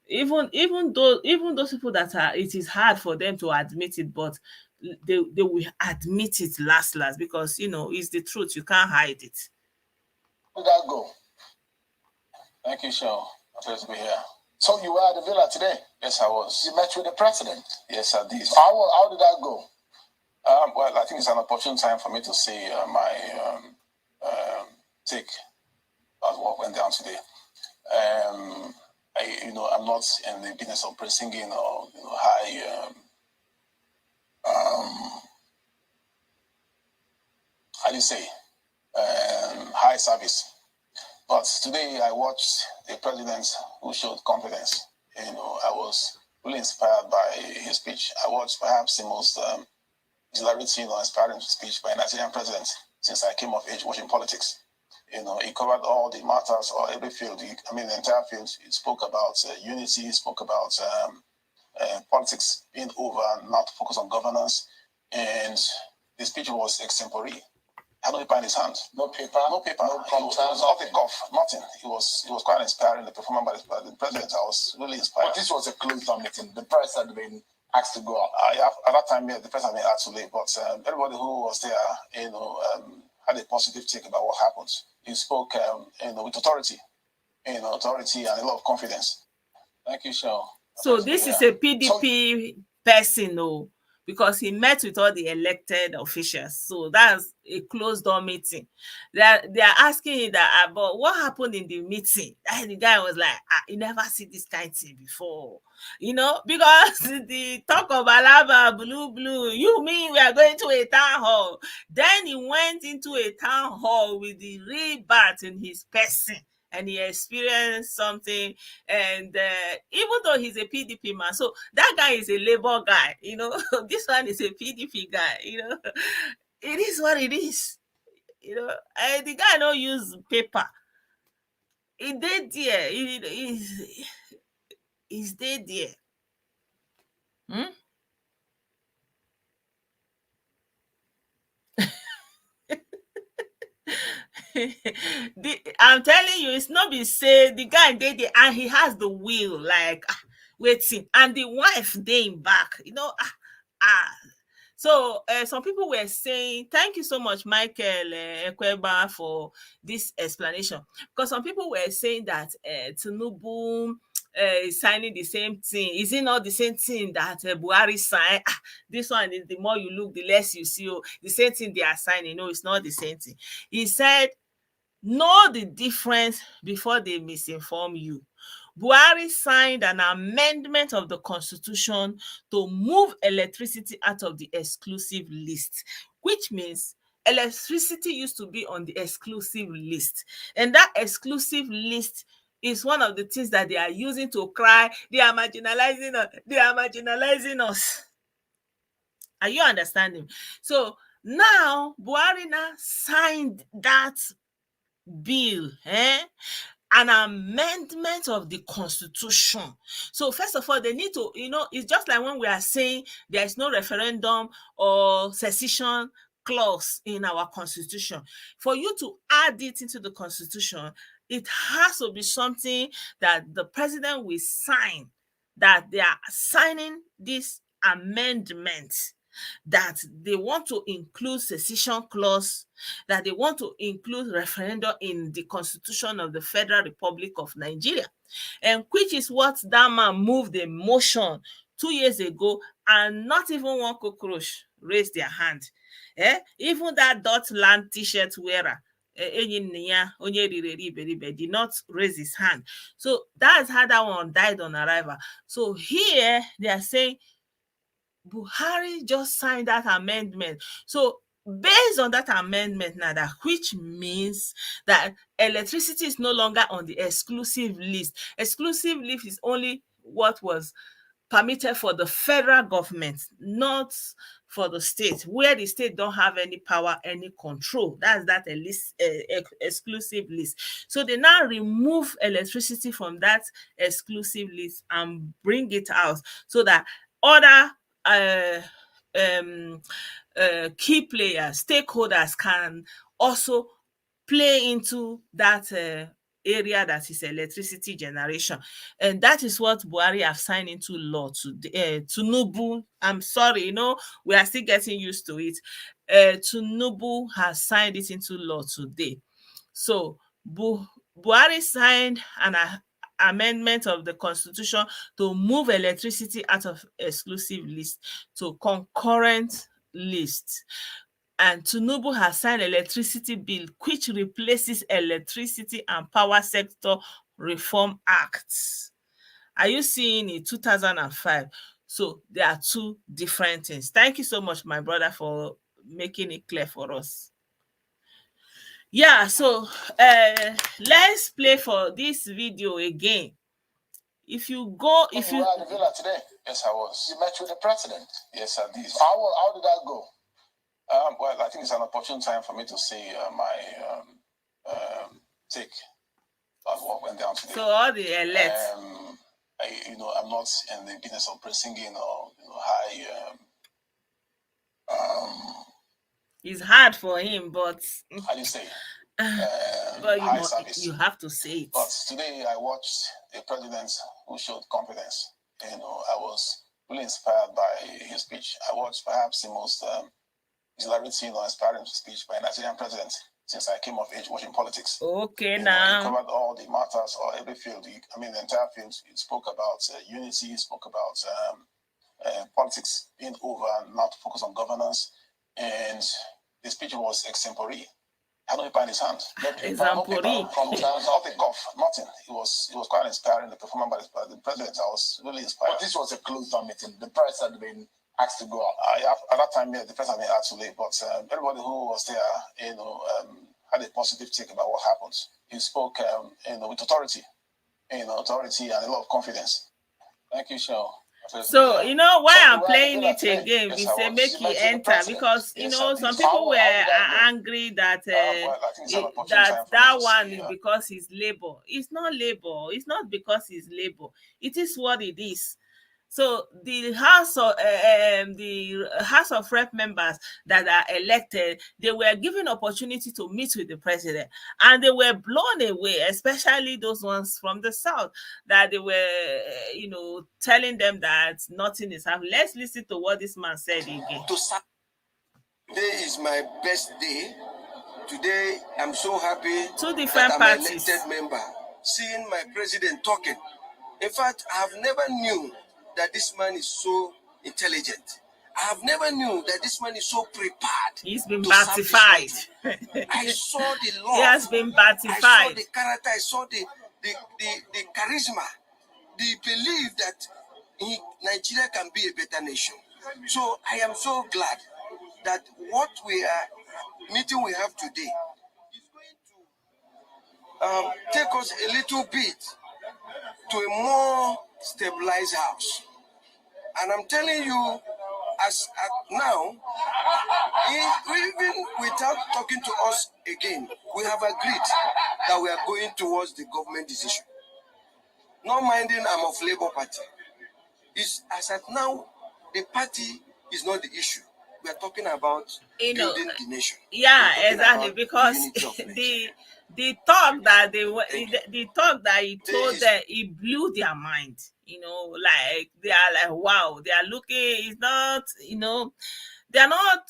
Even those people that are, it is hard for them to admit it, but they will admit it last, because, you know, it's the truth. You can't hide it. Where did that go? Thank you, Sean. Pleasure to be here. So you were at the villa today? Yes, I was. You met with the president? Yes, I did. How did that go? Well, I think it's an opportune time for me to say my take about what went down today. I'm not in the business of singing or high how do you say high service. But today I watched the president who showed confidence. I was really inspired by his speech. I watched perhaps the most exhilarating or inspiring speech by a Nigerian president since I came of age watching politics. He covered all the matters or every field. The entire field. He spoke about unity. He spoke about politics being over, not to focus on governance. And the speech was extempore. Had no paper in his hand. No paper. No paper. No content. It was off the cuff. Nothing. It was quite inspiring. The performance by the president, I was really inspired. But this was a closed-down meeting. The press had been asked to go out. At that time, the press had been asked to leave. But everybody who was there, had a positive take about what happened. He spoke, with authority, authority and a lot of confidence. Thank you, Sean. So this is a PDP person, because he met with all the elected officials. So that's a closed door meeting. They are asking him that about what happened in the meeting. And the guy was like, you never see this kind of thing before. Because the talk of Alaba, blue, you mean we are going to a town hall. Then he went into a town hall with the real bat in his person. and he experienced something. And even though he's a PDP man, so that guy is a Labour guy, you know. This one is a PDP guy, you know. It is what it is, you know. The guy don't use paper. He did there. He's dead there. Hmm? I'm telling you, it's not be say the guy did it and he has the will, like waiting, and the wife dey him back, you know. So some people were saying, thank you so much, Michael Ekweba, for this explanation, because some people were saying that Tinubu is signing the same thing. Is it not the same thing that Buhari signed? This one is, the more you look, the less you see. Oh, the same thing they are signing. No, it's not the same thing. He said, know the difference before they misinform you. Buhari signed an amendment of the constitution to move electricity out of the exclusive list, which means electricity used to be on the exclusive list. And that exclusive list is one of the things that they are using to cry, they are marginalizing us, they are marginalizing us. Are you understanding? So now Buhari now signed that bill, an amendment of the constitution. So first of all, they need to, you know, it's just like when we are saying there is no referendum or secession clause in our constitution. For you to add it into the constitution, it has to be something that the president will sign, that they are signing this amendment, that they want to include secession clause, that they want to include referendum in the Constitution of the Federal Republic of Nigeria, and which is what that man moved a motion 2 years ago, and not even one cockroach raised their hand. Even that dot land t-shirt wearer, did not raise his hand. So that's how that one died on arrival. So here they are saying Buhari just signed that amendment. So based on that amendment now, that which means that electricity is no longer on the exclusive list. Exclusive list is only what was permitted for the federal government, not for the state, where the state don't have any power, any control. That's that a list, exclusive list. So they now remove electricity from that exclusive list and bring it out so that other key players, stakeholders can also play into that area that is electricity generation. And that is what Buhari have signed into law today. Tinubu, I'm sorry, you know, we are still getting used to it. Tinubu has signed it into law today. So Buhari signed an amendment of the constitution to move electricity out of exclusive list to concurrent list. And Tinubu has signed electricity bill which replaces Electricity and Power Sector Reform Act. Are you seeing it? 2005. So there are two different things. Thank you so much, my brother, for making it clear for us. Yeah, so let's play for this video again. If you go, if you were at the villa today. Yes, I was. You met with the president. Yes, I did. How did that go? Well, I think it's an opportune time for me to say my take of what went down today. So all the elects. I'm not in the business of singing or high. It's hard for him, but how do you say? But you have to say it. But today I watched a president who showed confidence. I was really inspired by his speech. I watched perhaps the most exhilarating or inspiring speech by a Nigerian president since I came of age watching politics. Okay, now. He covered all the matters or every field. The entire field. He spoke about unity. He spoke about politics being over and not to focus on governance. And the speech was exemplary. I don't find his hand. Exemplary. From nothing off, nothing. It was quite inspiring. The performance by the president, I was really inspired. But this was a closed-down meeting. The press had been asked to go out. At that time, the press had been asked to leave, but everybody who was there, had a positive take about what happened. He spoke, with authority, authority and a lot of confidence. Thank you, Cheryl. So, you know why I'm playing it again? We say make it enter because, you know, some people were angry that that one is because he's labor. It's not labor. It's not because he's labor. It is what it is. So the House of Rep members that are elected, they were given opportunity to meet with the president, and they were blown away, especially those ones from the south, that they were, you know, telling them that nothing is happening. Let's listen to what this man said again. Today is my best day. Today, I'm so happy. Two different that I'm parties. elected member, seeing my president talking. In fact, I have never knew that this man is so intelligent. I have never knew that this man is so prepared. He's been BATified. I saw the love. He has been BATified. I saw the character. I saw the charisma, the belief that Nigeria can be a better nation. So I am so glad that what meeting we have today is going to take us a little bit to a more stabilized house. And I'm telling you, as at now, even without talking to us again, we have agreed that we are going towards the government decision. Not minding I'm of Labour Party. As at now, the party is not the issue. We are talking about building the nation. Yeah, exactly. Because the talk that the talk that he told them, it blew their mind. You know, like they are like, wow, they are looking. It's not, you know, they are not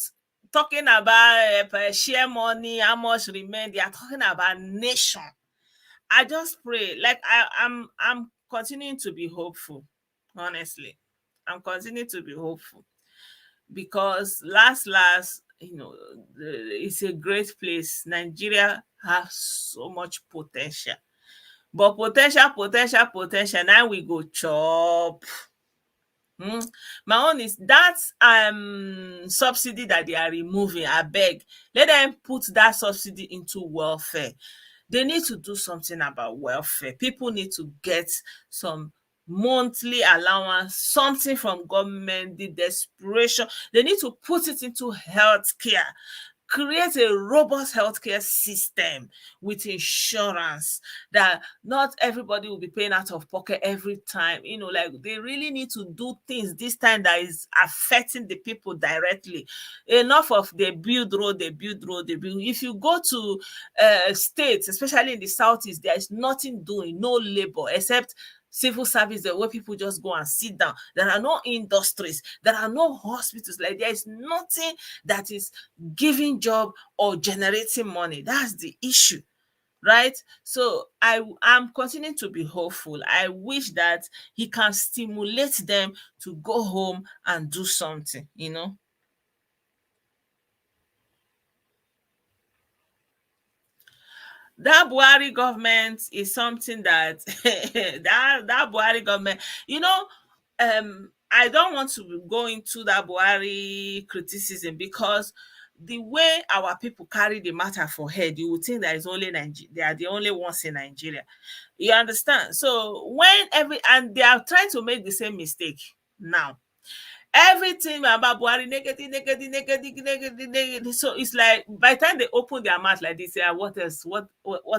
talking about share money, how much remain. They are talking about nation. I just pray, like I'm continuing to be hopeful. Honestly, I'm continuing to be hopeful because last, you know, it's a great place. Nigeria has so much potential, but potential. Now we go chop. My own is that subsidy that they are removing. I beg, let them put that subsidy into welfare. They need to do something about welfare. People need to get some monthly allowance, something from government. The desperation, they need to put it into healthcare. Create a robust healthcare system with insurance that not everybody will be paying out of pocket every time. You know, like they really need to do things this time that is affecting the people directly. Enough of they build road. If you go to states, especially in the southeast, there is nothing doing, no labor except civil service where people just go and sit down. There are no industries, there are no hospitals. Like there is nothing that is giving job or generating money. That's the issue, right? So I'm continuing to be hopeful. I wish that he can stimulate them to go home and do something, you know. That Buhari government is something that that Buhari government, you know, I don't want to go into that Buhari criticism because the way our people carry the matter for head, you would think that it's only Nigeria, they are the only ones in Nigeria. You understand? So when and they are trying to make the same mistake now. Everything about Buhari negative. So it's like by the time they open their mouth like this, yeah, what else? What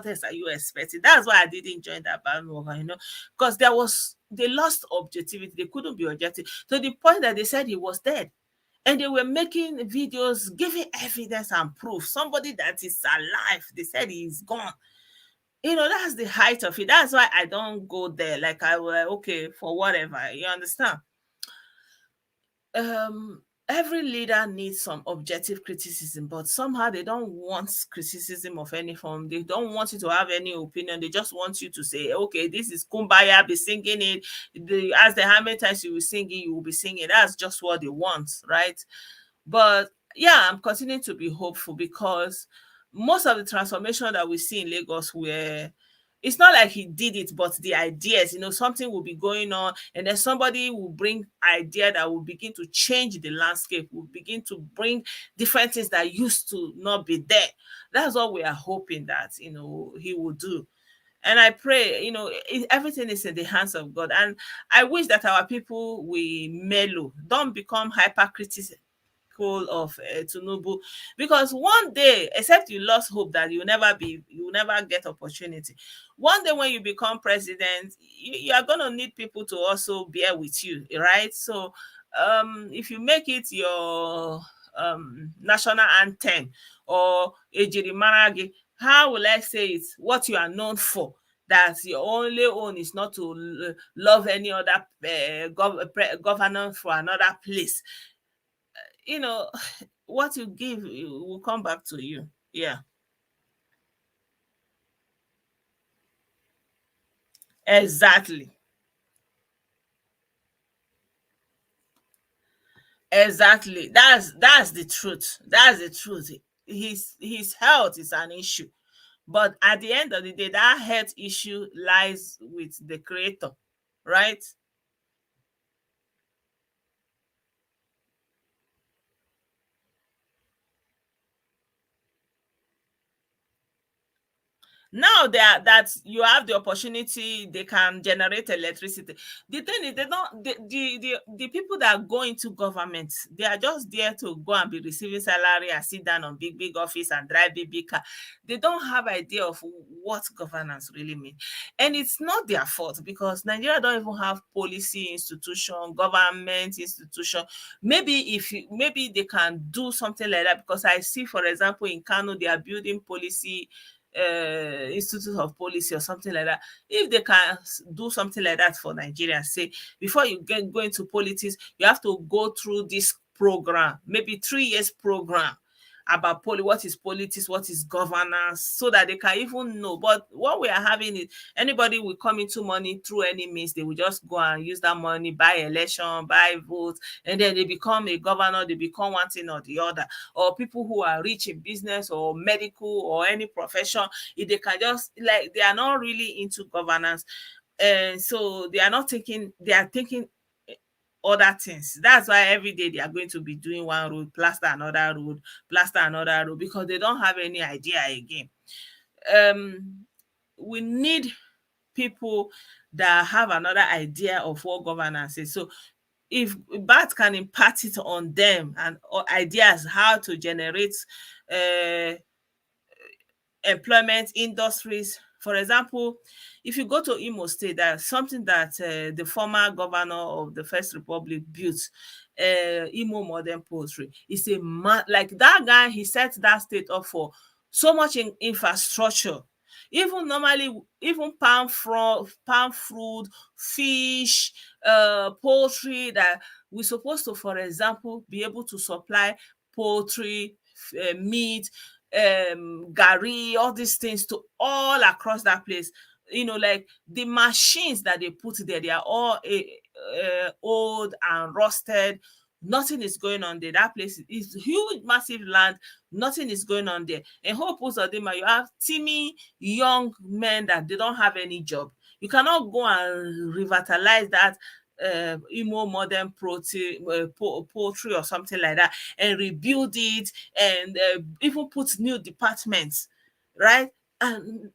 else are you expecting? That's why I didn't join that bandwagon, you know, because they lost objectivity. They couldn't be objective to the point that they said he was dead. And they were making videos, giving evidence and proof. Somebody that is alive, they said he's gone. You know, that's the height of it. That's why I don't go there. Like I will, okay, for whatever. You understand? Every leader needs some objective criticism, but somehow they don't want criticism of any form. They don't want you to have any opinion. They just want you to say, okay, this is Kumbaya, be singing it. As the how many times you will sing it, you will be singing. That's just what they want, right? But yeah, I'm continuing to be hopeful because most of the transformation that we see in Lagos were it's not like he did it, but the ideas, something will be going on, and then somebody will bring idea that will begin to change the landscape, will begin to bring different things that used to not be there. That's what we are hoping that, he will do. And I pray, everything is in the hands of God. And I wish that our people will mellow, don't become hypercritical of Tinubu, because one day, except you lost hope that you will never get opportunity. One day when you become president, you are going to need people to also bear with you, right? So if you make it your national anthem or Ejirimaragi, how will I say it? What you are known for, that your only own is not to love any other governor for another place. What you give will come back to you. Yeah. Exactly. Exactly. That's the truth. That's the truth. His health is an issue. But at the end of the day, that health issue lies with the creator, right? Now that you have the opportunity, they can generate electricity. The thing is, they don't the people that go into government, they are just there to go and be receiving salary and sit down on big office and drive big car. They don't have idea of what governance really means. And it's not their fault, because Nigeria don't even have policy institution, government institution. Maybe they can do something like that, because I see, for example, in Kano, they are building policy institute of policy or something like that. If they can do something like that for Nigeria, say before you go into politics, you have to go through this program, maybe 3 years program about what is politics, what is governance, so that they can even know. But what we are having is, anybody will come into money through any means. They will just go and use that money, buy election, buy votes, and then they become a governor, they become one thing or the other. Or people who are rich in business or medical or any profession, if they can just, like, they are not really into governance. And so they are thinking other things. That's why every day they are going to be doing one road, plaster another road, because they don't have any idea again. We need people that have another idea of what governance is. So if BAT can impart it on them, and ideas how to generate employment industries. For example, if you go to Imo State, that's something that the former governor of the First Republic built, Imo Modern Poultry. It's like that guy, he set that state up for so much infrastructure. Even normally, even palm fruit, fish, poultry, that we're supposed to, for example, be able to supply poultry, meat, gari, all these things to all across that place. Like the machines that they put there, they are all old and rusted. Nothing is going on there. That place is huge, massive land. Nothing is going on there. And Hope Uzodinma, you have teamy young men that they don't have any job. You cannot go and revitalize that Imo Modern Poultry or something like that, and rebuild it, and even put new departments, right? And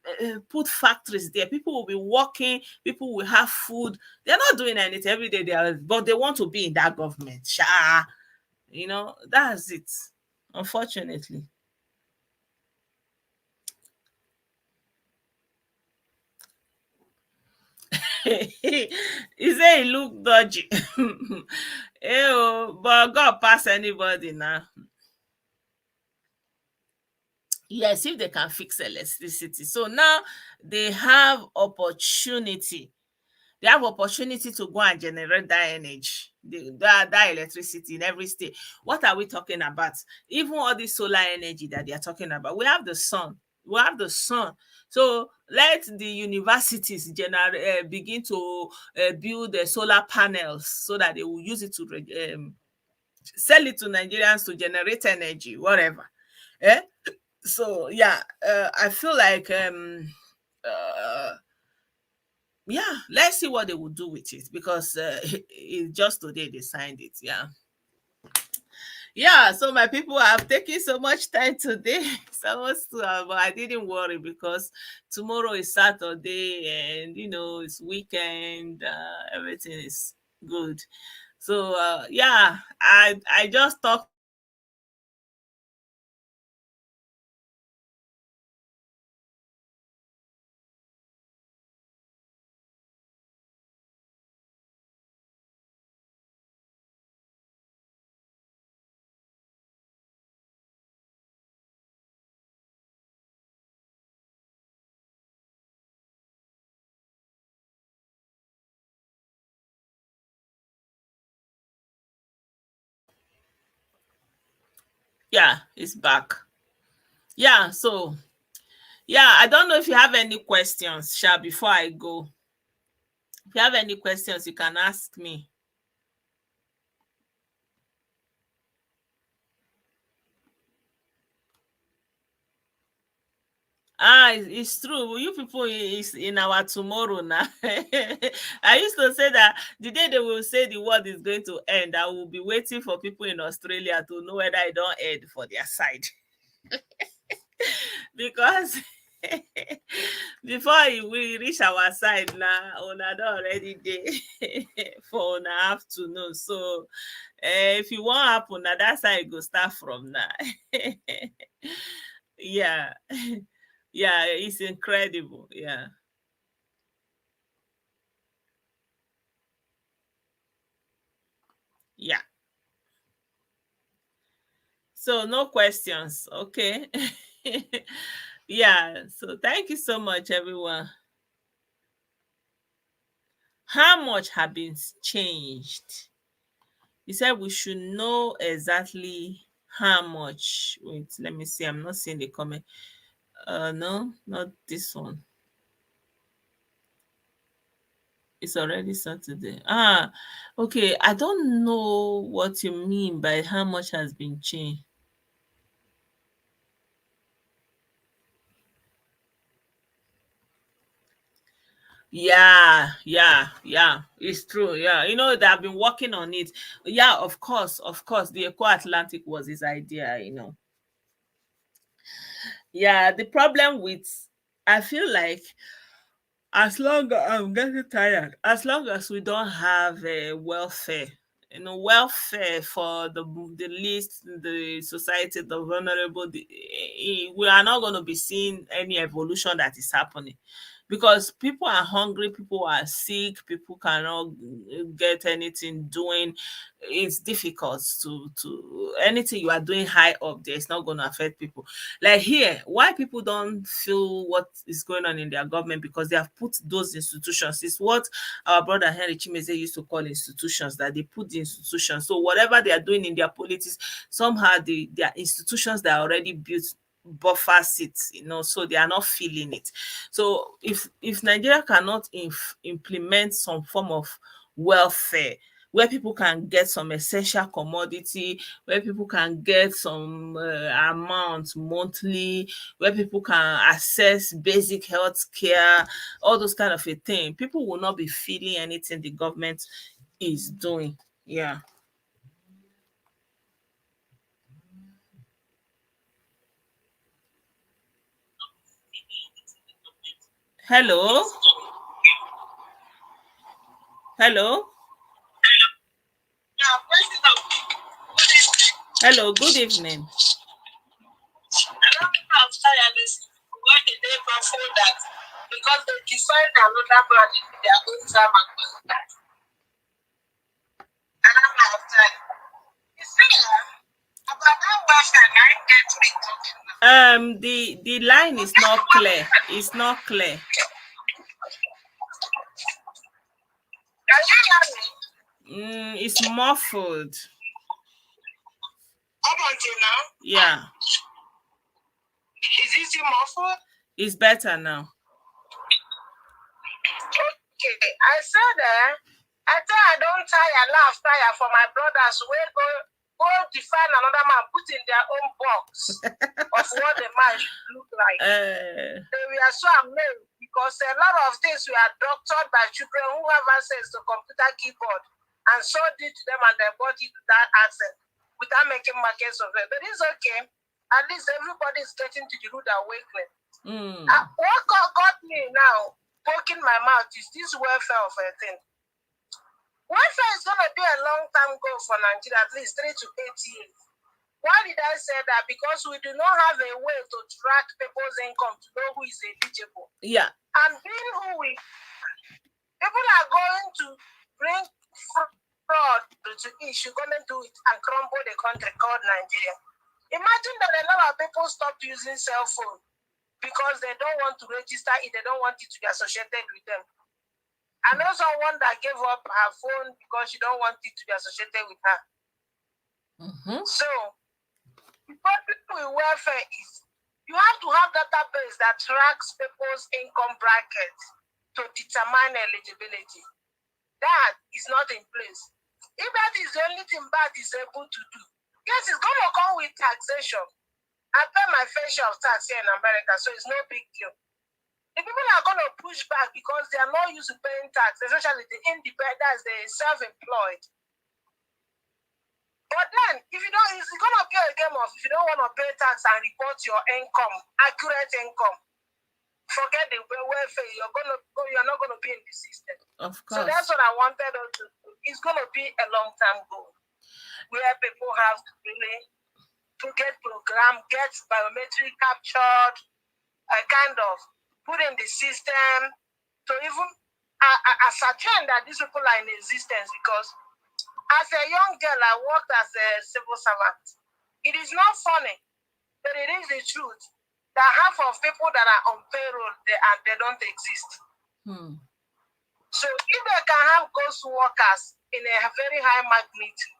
put factories there. People will be working, people will have food. They're not doing anything every day, but they want to be in that government. That's it, unfortunately. He say he look dodgy. But God pass anybody now. Yes, if they can fix electricity. So now they have opportunity. They have opportunity to go and generate that energy, that electricity in every state. What are we talking about? Even all this solar energy that they are talking about, we have the sun. We have the sun. So let the universities begin to build the solar panels, so that they will use it to sell it to Nigerians to generate energy, whatever. So yeah, I feel like yeah, let's see what they will do with it, because it's just today they signed it. Yeah, so my people have taken so much time today. Supposed to but I didn't worry, because tomorrow is Saturday, and it's weekend. Everything is good. So yeah, I just talked. Yeah, it's back. Yeah, so yeah, I don't know if you have any questions, Sha, before I go. If you have any questions, you can ask me. It's true. You people is in our tomorrow now. I used to say that the day they will say the world is going to end, I will be waiting for people in Australia to know whether it don't end for their side. Because before we reach our side now, Ona don already dey for Ona afternoon. So if you want happen, na that side go start from now. Yeah. Yeah, it's incredible. Yeah. Yeah. So no questions. Okay. Yeah. So thank you so much, everyone. How much have been changed? He said we should know exactly how much. Wait, let me see. I'm not seeing the comment. No, not this one. It's already Saturday. Okay. I don't know what you mean by how much has been changed. Yeah, it's true. Yeah, they have been working on it. Yeah, of course, the Eco Atlantic was his idea. Yeah, the problem with, I feel like, as long as I'm getting tired, as long as we don't have welfare, welfare for the least, the society, the vulnerable, we are not going to be seeing any evolution that is happening, because people are hungry, people are sick, people cannot get anything doing. It's difficult to anything you are doing high up there. It's not going to affect people. Like here, why people don't feel what is going on in their government, because they have put those institutions. It's what our brother Henry Chimeze used to call institutions, that they put the institutions. So whatever they are doing in their politics, somehow their institutions that are already built buffer seats, so they are not feeling it. So if Nigeria cannot implement some form of welfare, where people can get some essential commodity, where people can get some amount monthly, where people can access basic health care, all those kind of a thing, people will not be feeling anything the government is doing. Yeah. Hello. Hello, good evening. When the day before that, because they decide another man in their own time and that. And I'm not time. You see, about that welfare, I get me talking. The line is not clear. It's not clear. Can you hear me? It's muffled. How about you now? Yeah. Is it still muffled? It's better now. Okay, I said I thought I don't tire for my brothers who go define another man, put in their own box of what the man should look like. They were so amazed because a lot of things were doctored by children who have access to computer keyboard and sold it to them and they bought it without access, without making markets of it. But it's okay. At least everybody is getting to the rude awakening. What got me now, poking my mouth, is this welfare of a thing. Welfare is going to be a long-term goal for Nigeria, at least 3 to 8 years. Why did I say that? Because we do not have a way to track people's income to know who is eligible. Yeah. And being who we, people are going to bring fraud to issue, going to do it and crumble the country called Nigeria. Imagine that a lot of people stopped using cell phone because they don't want to register it, they don't want it to be associated with them. I know someone that gave up her phone because she don't want it to be associated with her. So, the problem with welfare is you have to have database that tracks people's income brackets to determine eligibility. That is not in place. If that is the only thing BAT is able to do, yes, it's going to come with taxation. I pay my fair share of tax here in America, so it's no big deal. The people are going to push back because they are not used to paying tax, especially the independents, the self-employed. But then, if you don't, it's going to be a game of if you don't want to pay tax and report your income, accurate income, forget the welfare. You're not going to be in the system. Of course. So that's what I wanted us to do. It's going to be a long-term goal where people have to really to get program, get biometric captured, kind of put in the system to even ascertain that these people are in existence. Because as a young girl, I worked as a civil servant. It is not funny, but it is the truth that half of people that are on payroll, they don't exist. So if they can have ghost workers in a very high magnitude,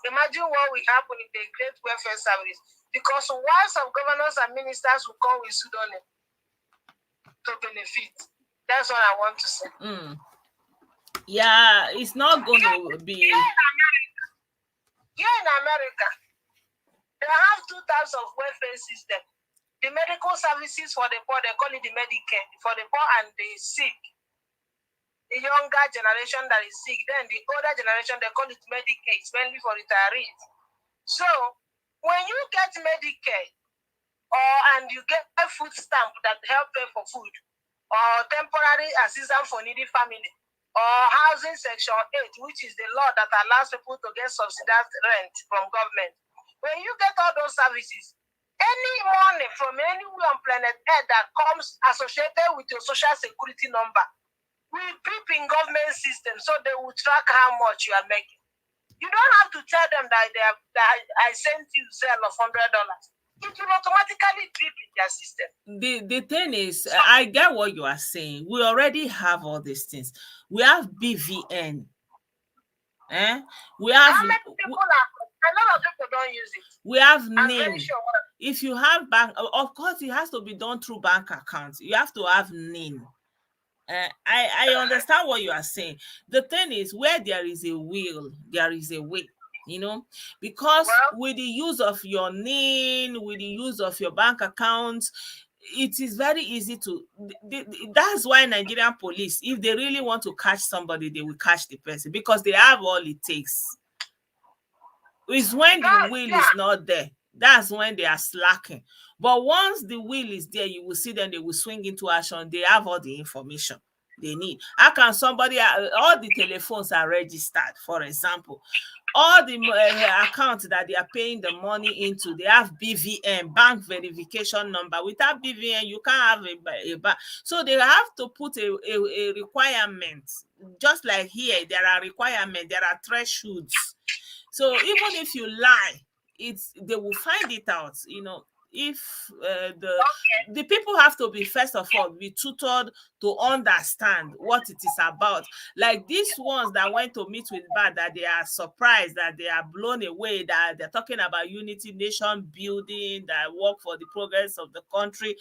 imagine what will happen in the great welfare service. Because wives of governors and ministers will come with pseudonym to benefit. That's what I want to say. Yeah, it's not going to be. Here in America, they have 2 types of welfare system. The medical services for the poor, they call it the Medicare, for the poor and the sick. The younger generation that is sick, then the older generation, they call it Medicare, it's mainly for retirees. So, when you get Medicare, and you get a food stamp that help pay for food, or temporary assistance for needy family, or housing section 8, which is the law that allows people to get subsidized rent from government. When you get all those services, any money from anywhere on planet Earth that comes associated with your social security number will beep in government system, so they will track how much you are making. You don't have to tell them that I sent you Zelle of $100. It will automatically beep in their system. The thing is, I get what you are saying. We already have all these things. We have BVN. We have. How many people a lot of people don't use it. We have I'm NIN. very sure. If you have bank, of course, it has to be done through bank accounts. You have to have NIN. I understand what you are saying. The thing is, where there is a will, there is a way. Because with the use of your NIN, with the use of your bank accounts, it is very easy to. That's why Nigerian police, if they really want to catch somebody, they will catch the person because they have all it takes. It's when the will is not there. That's when they are slacking. But once the will is there, you will see them, they will swing into action. They have all the information they need. How can somebody, all the telephones are registered, for example. All the accounts that they are paying the money into, they have BVN, bank verification number. Without BVN, you can't have a bank. So they have to put a requirement. Just like here, there are requirements, there are thresholds. So even if you lie, they will find it out. If the people have to be, first of all, be tutored to understand what it is about. Like these ones that went to meet with BAT, that they are surprised, that they are blown away, that they're talking about unity, nation building, that work for the progress of the country.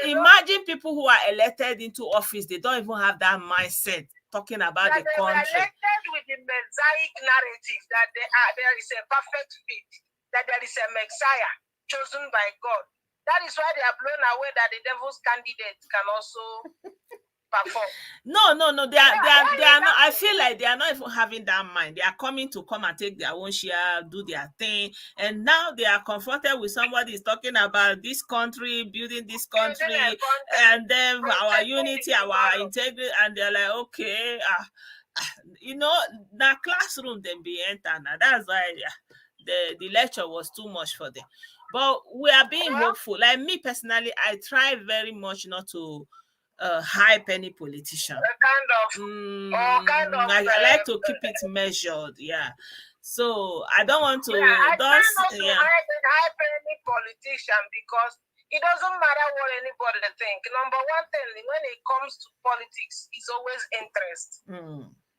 Imagine people who are elected into office, they don't even have that mindset talking about the country. They were elected with the messianic narrative that there is a perfect fit, that there is a Messiah chosen by God, That is why they are blown away that the devil's candidate can also perform. No. They are not. I feel like they are not even having that mind. They are coming to come and take their own share, do their thing, and now they are confronted with somebody is talking about this country, building this country, and then our unity, our integrity, and they're like, okay, the classroom then be enter now. That's why the lecture was too much for them. But we are being hopeful. Like me personally, I try very much not to hype any politician. I like to keep it measured. Yeah. So I don't want to. I try not to hype any politician because it doesn't matter what anybody think. Number one thing, when it comes to politics, it's always interest.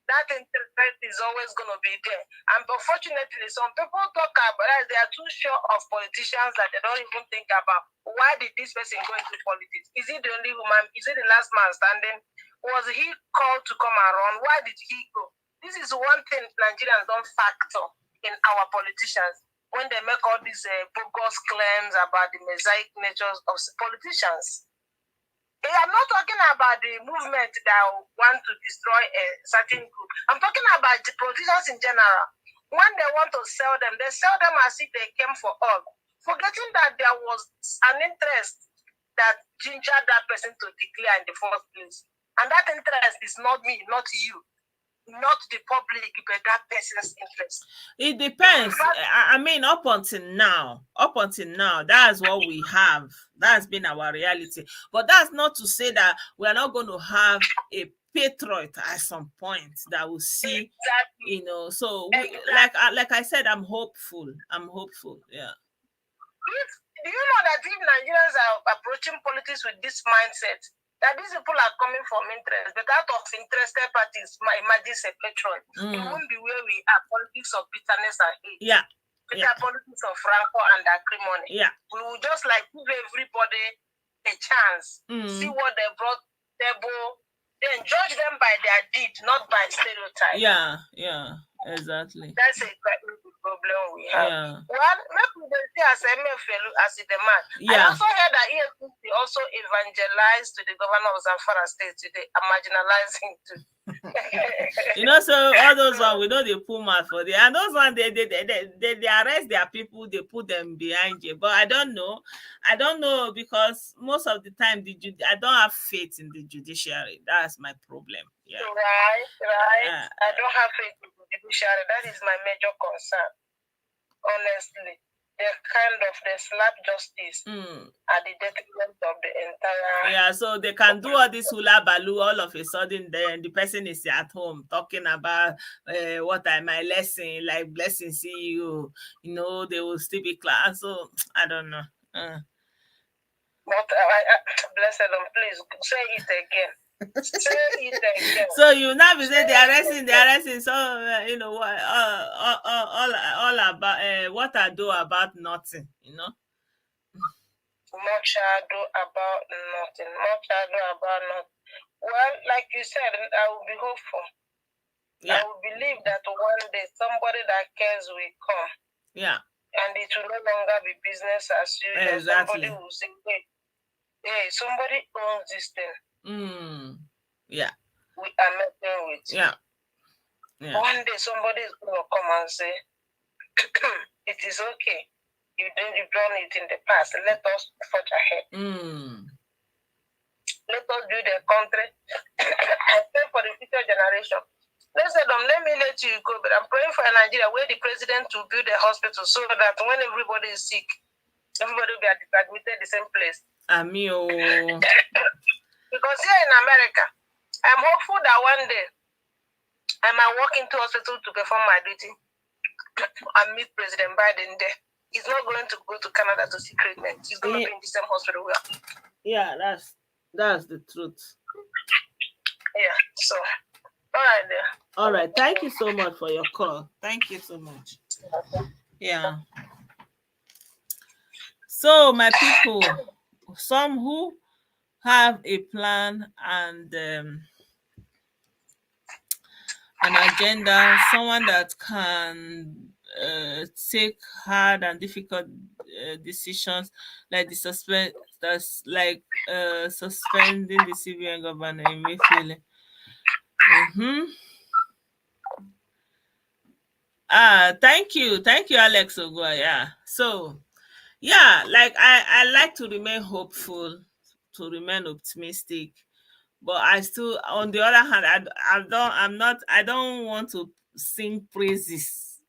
That interest is always going to be there. And unfortunately, some people talk about it, they are too sure of politicians that they don't even think about why did this person go into politics? Is he the only woman? Is he the last man standing? Was he called to come and run? Why did he go? This is one thing Nigerians don't factor in our politicians when they make all these bogus claims about the mosaic natures of politicians. I'm not talking about the movement that want to destroy a certain group. I'm talking about the politicians in general. When they want to sell them, they sell them as if they came for all, forgetting that there was an interest that gingered that person to declare in the first place. And that interest is not me, not you, not the public, but that person's interest. It depends. I mean, up until now, that's what we have. That's been our reality. But that's not to say that we are not going to have a patriot at some point that will see, So, like I said, I'm hopeful. Yeah. Do you know that if Nigerians are approaching politics with this mindset, that these people are coming from interest, but out of interested parties, imagine a patron. It won't be where we are, politics of bitterness and hate. Yeah. It's a politics of rancor and acrimony. Yeah. We will just give everybody a chance, see what they brought table, then judge them by their deed, not by stereotype. Yeah, exactly. That's a problem we have. Yeah. Well, maybe they see as MFL as the man. Yeah. I also heard that EFCC also evangelized to the governor of Zamfara State today, marginalizing too. So all those ones, we know they pull mouth for them, and those ones they arrest their people, they put them behind you. But I don't know because most of the time I don't have faith in the judiciary. That's my problem. Yeah. Right. I don't have faith in the judiciary. That is my major concern. Honestly, they slap justice at the detriment of the entire. Yeah, so they can do all this hula baloo. All of a sudden, then the person is at home talking about what are my lesson, like blessing CEO. They will still be class. So I don't know. But Blessedom, please say it again. So you now be saying they're arresting. So all about what I do about nothing. Much ado about nothing. Well, like you said, I will be hopeful. Yeah. I will believe that one day somebody that cares will come. Yeah. And it will no longer be business as usual. Exactly. Somebody will say, hey, somebody owns this thing. Yeah. We are messing with. Yeah. One day somebody is going to come and say, it is okay. You've done it in the past. Let us forge ahead. Let us build a country. I pray for the future generation. Blessedom, let me let you go, but I'm praying for Nigeria where the president will build a hospital so that when everybody is sick, everybody will be admitted the same place. Because here in America, I'm hopeful that one day I might walk into hospital to perform my duty and meet President Biden there. He's not going to go to Canada to see treatment. He's going to be in the same hospital we are. Yeah, that's the truth. Yeah, so, all right there. All right, thank you so much for your call. Thank you so much. Yeah. So, my people, some who have a plan and an agenda, someone that can take hard and difficult decisions, like the suspending the civilian governor in Mayfield. Thank you, Alex Ogua. Yeah. So yeah, like I like to remain hopeful, to remain optimistic, but I still, on the other hand, I don't want to sing praises,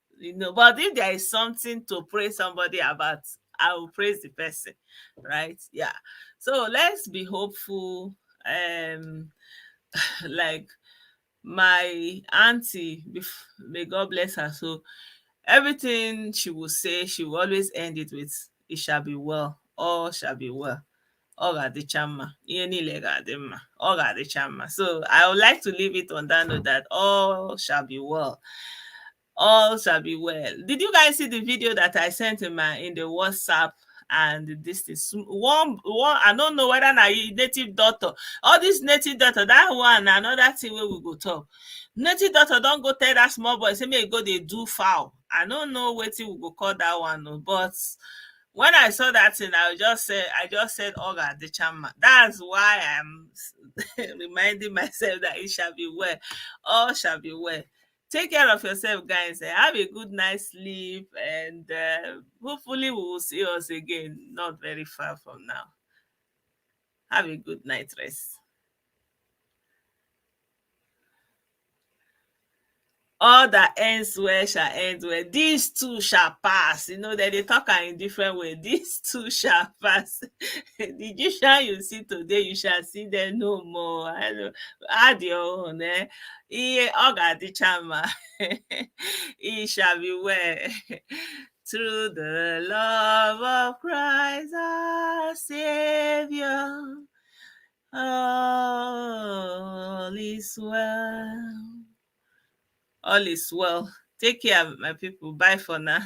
but if there is something to praise somebody about, I will praise the person, right? Yeah. So let's be hopeful. Like my auntie, may God bless her, so everything she will say, she will always end it with, "It shall be well, all shall be well." Ọ ga-adịcha mma, ihe niile ga-adị mma, ọ ga-adịcha mma. So I would like to leave it on that note, that all shall be well. All shall be well. Did you guys see the video that I sent in the WhatsApp? And this is one I don't know whether na native doctor, all this native doctor, that one another thing where we go talk. Native doctor don't go tell that small boy say make you go dey do foul. I don't know wetin we go call that one, but when I saw that thing, I just said, "Oga the chama." That's why I'm reminding myself that it shall be well, all shall be well. Take care of yourself, guys. Have a good night's sleep, and hopefully we will see us again not very far from now. Have a good night rest. All that ends well shall end well. These two shall pass. That they talk in different way. These two shall pass. The Egyptian you see today, you shall see them no more. Add your own. It shall be well. Through the love of Christ our Savior, all is well. All is well. Take care, my people. Bye for now.